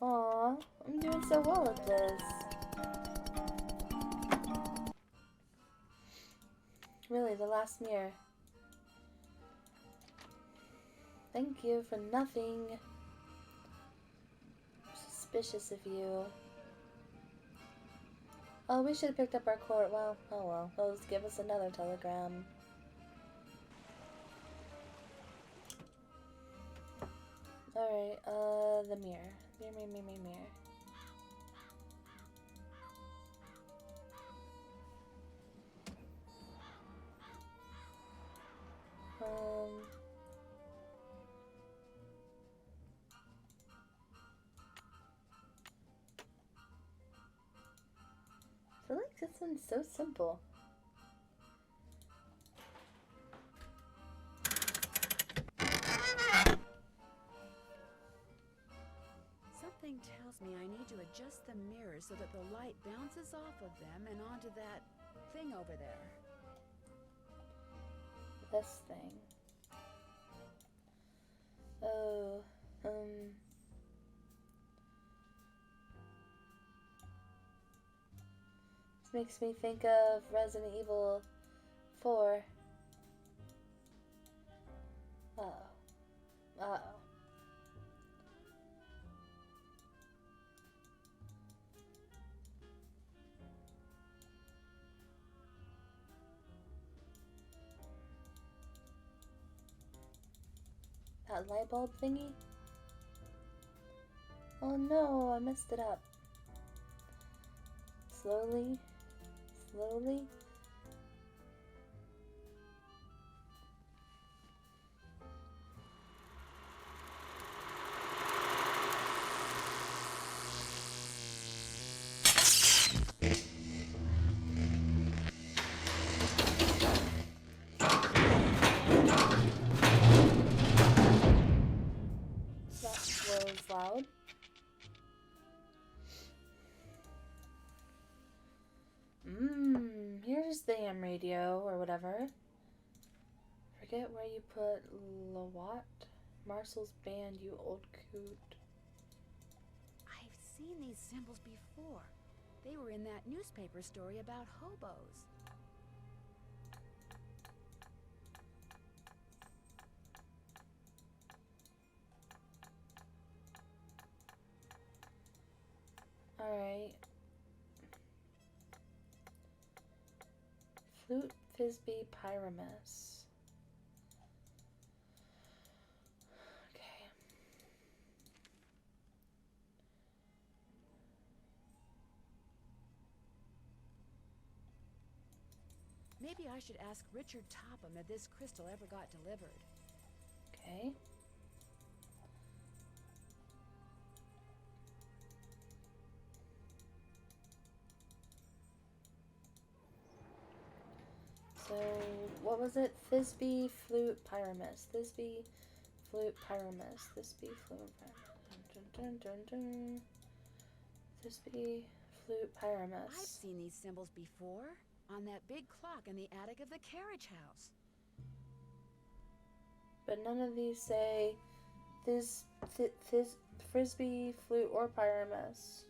Aw, I'm doing so well at this. Really, the last mirror. Thank you for nothing. Suspicious of you. Oh, we should have picked up our court. Well, oh well. They'll just give us another telegram. Alright, the mirror. Mirror. I feel like this one's so simple. Something tells me I need to adjust the mirrors so that the light bounces off of them and onto that thing over there. This thing. Oh, this makes me think of Resident Evil 4. Uh-oh. That light bulb thingy? Oh no, I messed it up. Slowly. That was loud. Here's the ham radio or whatever. Forget where you put Lawat. Marcel's band, you old coot. I've seen these symbols before. They were in that newspaper story about hobos. Alright. Flute, Frisbee, Pyramus. Okay. Maybe I should ask Richard Topham if this crystal ever got delivered. Okay. what was it? Thisbe, flute, pyramus. Thisbe, flute, pyramus. Thisbe, flute, pyramus. Dun, dun, dun, dun. Thisbe, flute, pyramus. I've seen these symbols before. On that big clock in the attic of the carriage house. But none of these say frisbee, flute, or pyramus.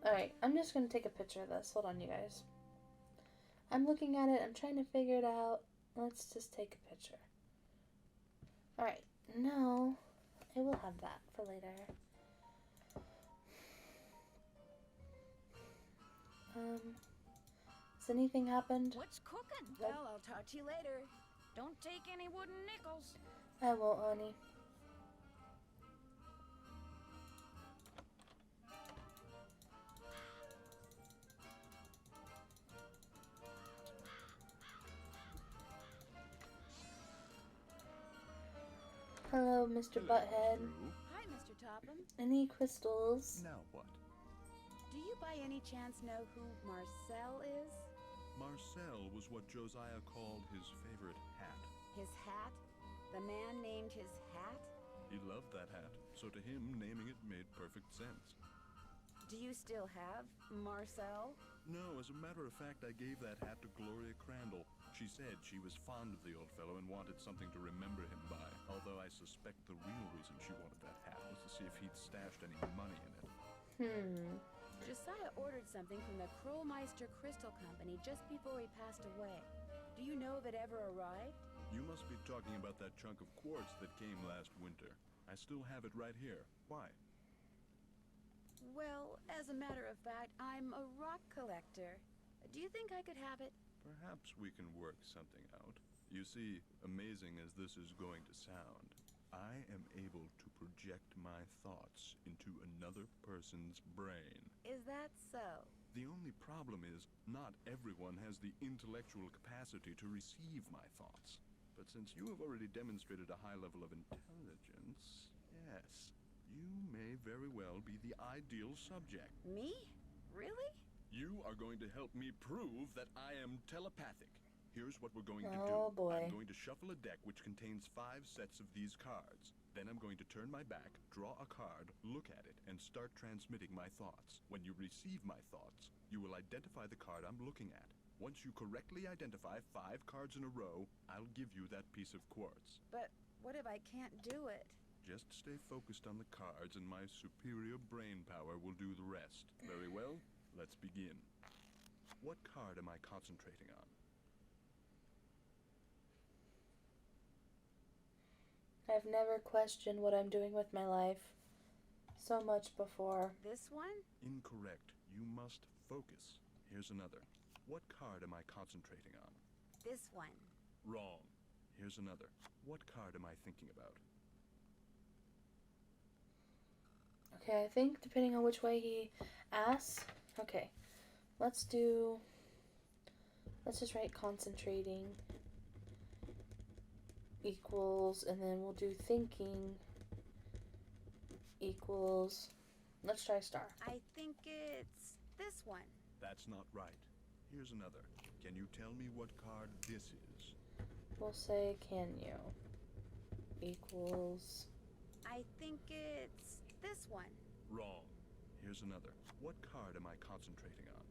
Alright, I'm just going to take a picture of this. Hold on, you guys. I'm looking at it. I'm trying to figure it out. Let's just take a picture. Alright, now I will have that for later. Has anything happened? What's cooking? Well, I'll talk to you later. Don't take any wooden nickels. I won't, honey. Hello, Mr. Butthead. Hi, Mr. Topham. Any crystals? Now what? Do you by any chance know who Marcel is? Marcel was what Josiah called his favorite hat. His hat? The man named his hat? He loved that hat, so to him, naming it made perfect sense. Do you still have Marcel? No, as a matter of fact, I gave that hat to Gloria Crandall. She said she was fond of the old fellow and wanted something to remember him by, although I suspect the real reason she wanted that hat was to see if he'd stashed any money in it. Josiah ordered something from the Krollmeister Crystal Company just before he passed away. Do you know if it ever arrived? You must be talking about that chunk of quartz that came last winter. I still have it right here. Why? Well, as a matter of fact, I'm a rock collector. Do you think I could have it? Perhaps we can work something out. You see, amazing as this is going to sound, I am able to project my thoughts into another person's brain. Is that so? The only problem is, not everyone has the intellectual capacity to receive my thoughts. But since you have already demonstrated a high level of intelligence, yes, you may very well be the ideal subject. Me? Really? You are going to help me prove that I am telepathic. Here's what we're going to do. Oh boy. I'm going to shuffle a deck which contains 5 sets of these cards. Then I'm going to turn my back, draw a card, look at it, and start transmitting my thoughts. When you receive my thoughts, you will identify the card I'm looking at. Once you correctly identify 5 cards in a row, I'll give you that piece of quartz. But what if I can't do it? Just stay focused on the cards and my superior brain power will do the rest. Very well, let's begin. What card am I concentrating on? I've never questioned what I'm doing with my life so much before. This one? Incorrect. You must focus. Here's another. What card am I concentrating on? This one. Wrong. Here's another. What card am I thinking about? Okay, I think depending on which way he asks. Okay, let's just write concentrating equals, and then we'll do thinking equals. Let's try star. I think it's this one. That's not right. Here's another. Can you tell me what card this is? We'll say can you equals. I think it's this one. Wrong. Here's another. What card am I concentrating on?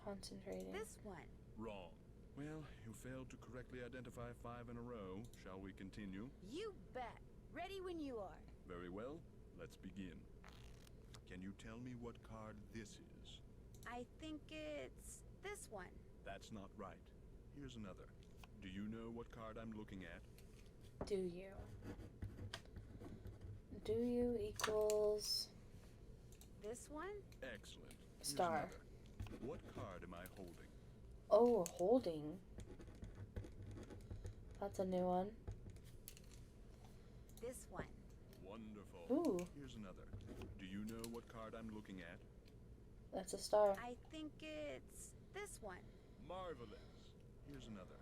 Concentrating. This one. Wrong. Well, you failed to correctly identify 5 in a row. Shall we continue? You bet. Ready when you are. Very well. Let's begin. Can you tell me what card this is? I think it's this one. That's not right. Here's another. Do you know what card I'm looking at? Do you? Do you equals this one? Excellent. Here's star. another. What card am I holding? Oh, holding. That's a new one. This one. Wonderful. Ooh. Here's another. Do you know what card I'm looking at? That's a star. I think it's this one. Marvelous. Here's another.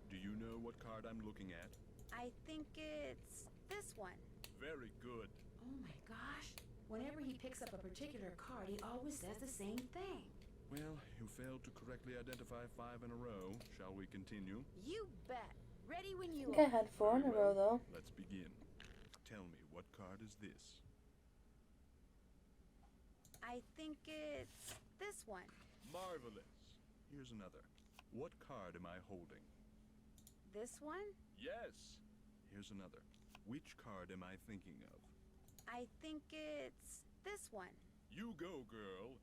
Do you know what card I'm looking at? I think it's this one. Very good. Oh my gosh. Whenever he picks up a particular card, he always says the same thing. Well, you failed to correctly identify 5 in a row. Shall we continue? You bet. Ready when you I think I had 4 in a row, though. Let's begin. Tell me, what card is this? I think it's this one. Marvelous. Here's another. What card am I holding? This one? Yes. Here's another. Which card am I thinking of? I think it's this one. You go, girl.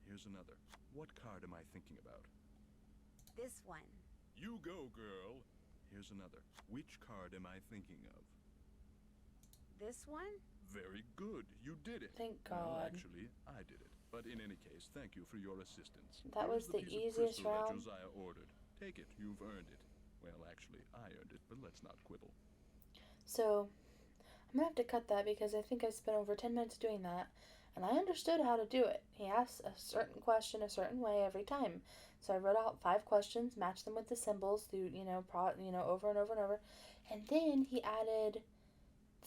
Here's another. What card am I thinking about? This one. You go, girl. Here's another. Which card am I thinking of? This one? Very good. You did it. Thank Well, God. actually, I did it. But in any case, thank you for your assistance. That was the Here's easiest piece of crystal round. that Josiah ordered. Take it. You've earned it. Well, actually, I earned it, but let's not quibble. So, I'm gonna have to cut that because I think I spent over 10 minutes doing that, and I understood how to do it. He asks a certain question a certain way every time. So I wrote out 5 questions, matched them with the symbols through, over and over and over, and then he added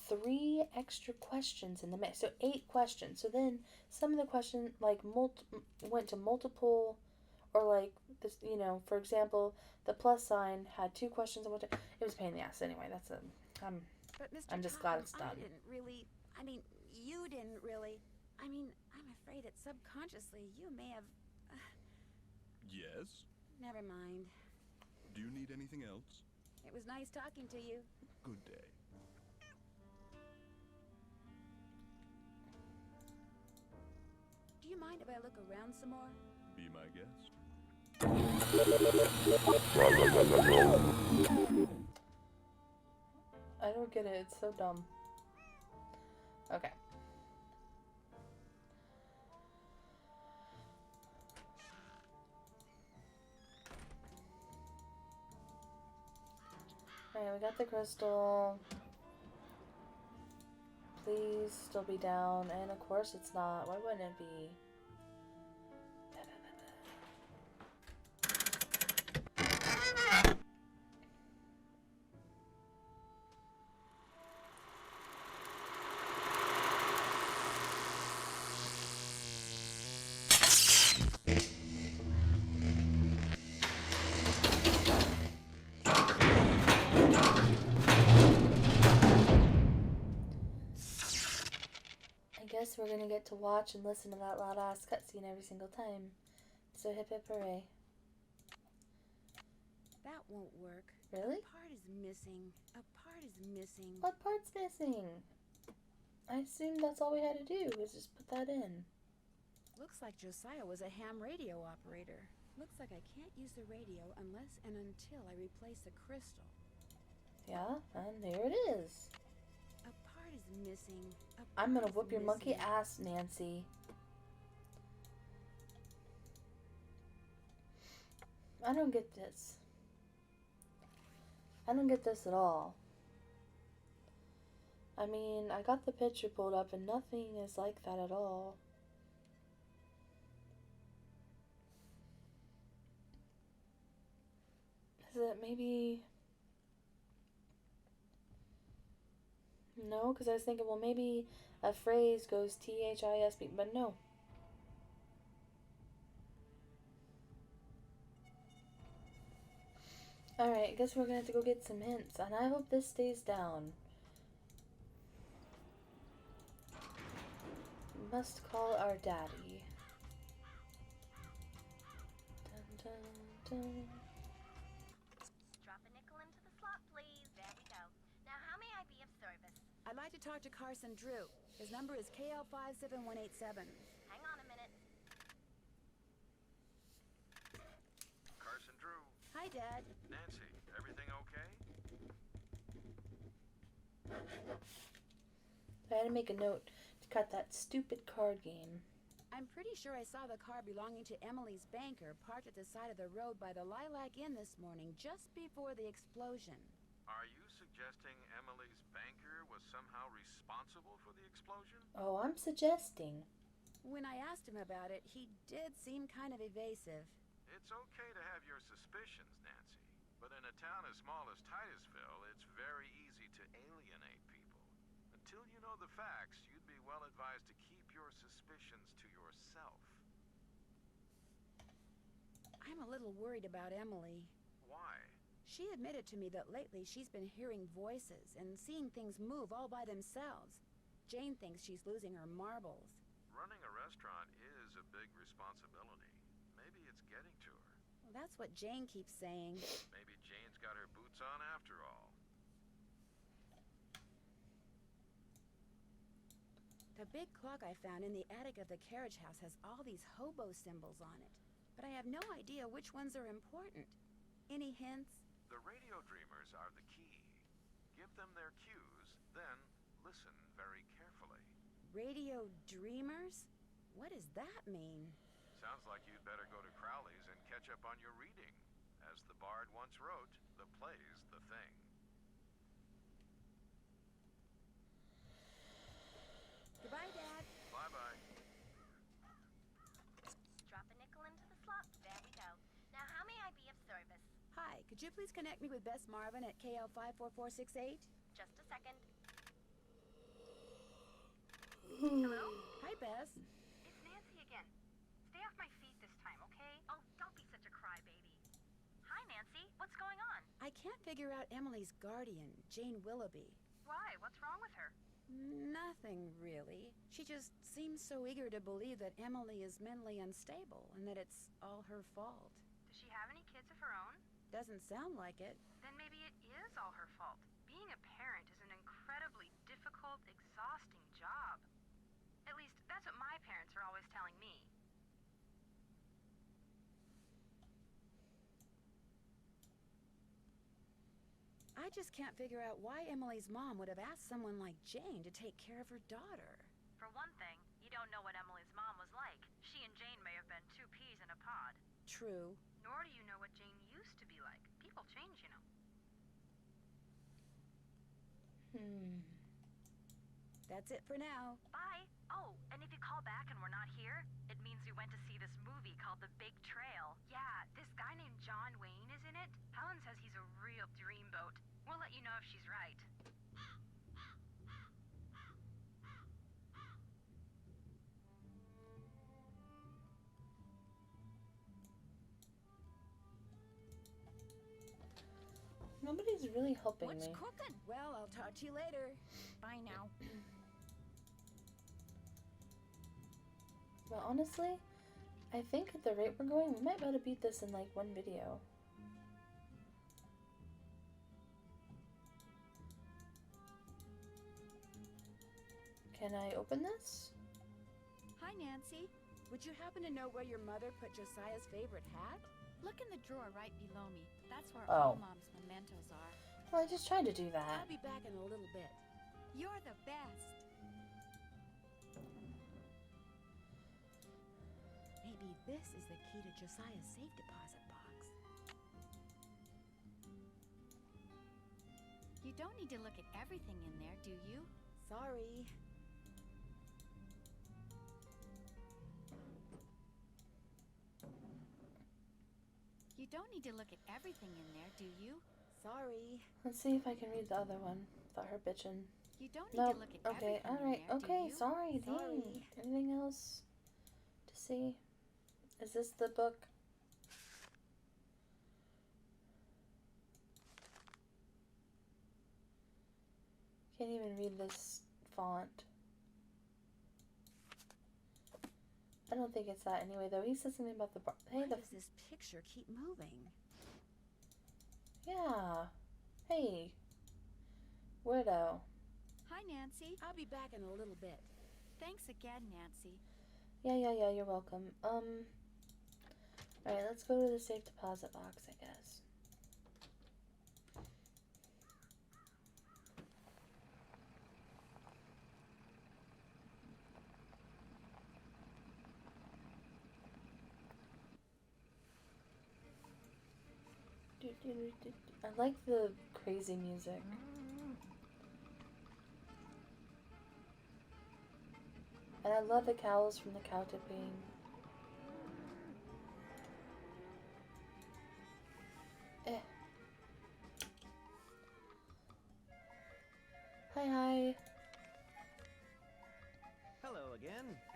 3 extra questions in the mix, so 8 questions. So then some of the questions went to multiple, or like this, for example, the plus sign had 2 questions. It was a pain in the ass. Anyway, But Mr. I'm just glad Topham, it's done. You didn't really. I'm afraid that subconsciously you may have. Yes? Never mind. Do you need anything else? It was nice talking to you. Good day. Do you mind if I look around some more? Be my guest. I don't get it. It's so dumb. Okay. Alright, we got the crystal. Please still be down. And of course it's not. Why wouldn't it be? I guess we're gonna get to watch and listen to that loud ass cutscene every single time. So hip hip hooray. That won't work. Really? A part is missing. A part is missing. What part's missing? I assumed that's all we had to do was just put that in. Looks like Josiah was a ham radio operator. Looks like I can't use the radio unless and until I replace the crystal. Yeah, and there it is. A part is missing. I'm gonna whoop your monkey ass, Nancy. I don't get this. I don't get this at all. I mean, I got the picture pulled up and nothing is like that at all. Is it maybe... No, because I was thinking, well, maybe a phrase goes T-H-I-S-B, but no. Alright, I guess we're gonna have to go get some hints, and I hope this stays down. Must call our daddy. Dun, dun, dun. Drop a nickel into the slot, please. There we go. Now, how may I be of service? I'd like to talk to Carson Drew. His number is KL57187. Hang on a minute. Carson Drew. Hi, Dad. Nancy, everything okay? I had to make a note to cut that stupid card game. I'm pretty sure I saw the car belonging to Emily's banker parked at the side of the road by the Lilac Inn this morning, just before the explosion. Are you suggesting Emily's banker was somehow responsible for the explosion? Oh, I'm suggesting. When I asked him about it, he did seem kind of evasive. It's okay to have your suspicions, Nancy. But in a town as small as Titusville, it's very easy to alienate people. Until you know the facts, you'd be well advised to keep your suspicions to yourself. I'm a little worried about Emily. Why? She admitted to me that lately she's been hearing voices and seeing things move all by themselves. Jane thinks she's losing her marbles. Running a restaurant is a big responsibility. Maybe it's getting to her. Well, that's what Jane keeps saying. Maybe Jane's got her boots on after all. The big clock I found in the attic of the carriage house has all these hobo symbols on it, but I have no idea which ones are important. Any hints? The radio dreamers are the key. Give them their cues, then listen very carefully. Radio dreamers? What does that mean? Sounds like you'd better go to Crowley's and catch up on your reading. As the bard once wrote, the play's the thing. Goodbye, Dad. Bye-bye. Drop a nickel into the slot. There we go. Now, how may I be of service? Hi, could you please connect me with Bess Marvin at KL 54468? Just a second. Hello? Hi, Bess. It's Nancy again. Stay off my feet this time, okay? Oh, don't be such a crybaby. Hi, Nancy. What's going on? I can't figure out Emily's guardian, Jane Willoughby. Why? What's wrong with her? Nothing, really. She just seems so eager to believe that Emily is mentally unstable and that it's all her fault. Does she have any kids of her own? Doesn't sound like it. Then maybe it is all her fault. Being a parent is an incredibly difficult, exhausting job. At least, that's what my parents are always telling me. I just can't figure out why Emily's mom would have asked someone like Jane to take care of her daughter. For one thing, you don't know what Emily's mom was like. She and Jane may have been two peas in a pod. True. Nor do you know what Jane used to be like. People change, you know. That's it for now. Bye. Oh, and if you call back and we're not here, it means we went to see this movie called The Big Trail. Yeah, this guy named John Wayne is in it. Helen says he's a real dreamboat. We'll let you know if she's right. Nobody's really helping What's me. cooking? Well, I'll talk to you later. Bye now. Well, honestly, I think at the rate we're going, we might be able to beat this in like one video. Can I open this? Hi, Nancy. Would you happen to know where your mother put Josiah's favorite hat? Look in the drawer right below me. That's where Oh. all Mom's mementos are. Well, I just tried to do that. I'll be back in a little bit. You're the best. Maybe this is the key to Josiah's safe deposit box. You don't need to look at everything in there, do you? Sorry. You don't need to look at everything in there, do you? Sorry. Let's see if I can read the other one without her bitching. You don't need Nope. to look at Okay, everything alright, in there, okay, do you? sorry, dang. Sorry. Anything else to see? Is this the book? Can't even read this font. I don't think it's that anyway, though. He said something about the bar. Hey, Why the. does this picture keep moving? Yeah. Hey. Weirdo. Hi, Nancy. I'll be back in a little bit. Thanks again, Nancy. Yeah, you're welcome. Alright, let's go to the safe deposit box, I guess. I like the crazy music. And I love the cows from the cow tipping.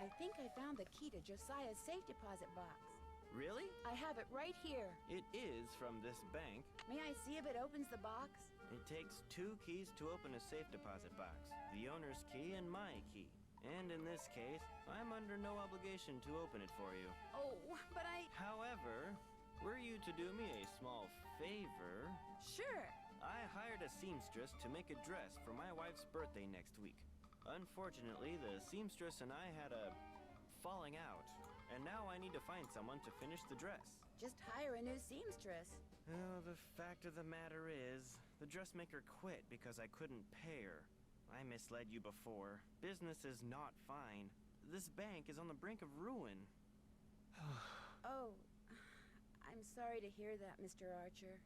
I think I found the key to Josiah's safe deposit box. Really? I have it right here. It is from this bank. May I see if it opens the box? It takes 2 keys to open a safe deposit box. The owner's key and my key. And in this case, I'm under no obligation to open it for you. Oh, but I... However, were you to do me a small favor... Sure. I hired a seamstress to make a dress for my wife's birthday next week. Unfortunately, the seamstress and I had a falling out, and now I need to find someone to finish the dress. Just hire a new seamstress. Oh, the fact of the matter is, the dressmaker quit because I couldn't pay her. I misled you before. Business is not fine. This bank is on the brink of ruin. Oh, I'm sorry to hear that, Mr. Archer.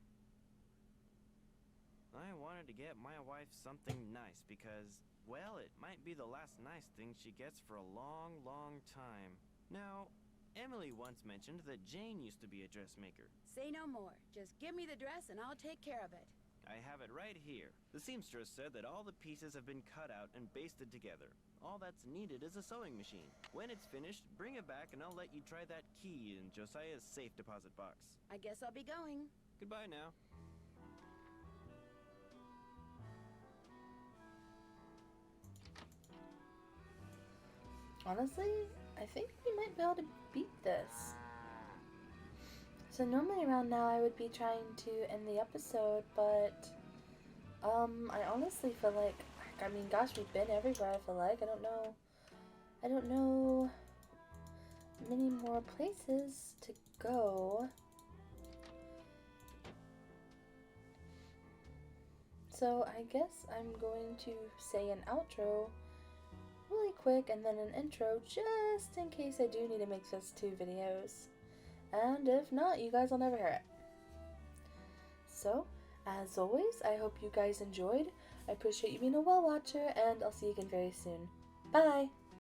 I wanted to get my wife something nice because, well, it might be the last nice thing she gets for a long, long time. Now, Emily once mentioned that Jane used to be a dressmaker. Say no more. Just give me the dress and I'll take care of it. I have it right here. The seamstress said that all the pieces have been cut out and basted together. All that's needed is a sewing machine. When it's finished, bring it back and I'll let you try that key in Josiah's safe deposit box. I guess I'll be going. Goodbye now. Honestly, I think we might be able to beat this. So normally around now I would be trying to end the episode, but I honestly feel like, I mean, gosh, we've been everywhere. I feel like I don't know many more places to go. So I guess I'm going to say an outro really quick and then an intro just in case I do need to make this 2 videos. And if not, you guys will never hear it. So, as always, I hope you guys enjoyed. I appreciate you being a well watcher, and I'll see you again very soon. Bye!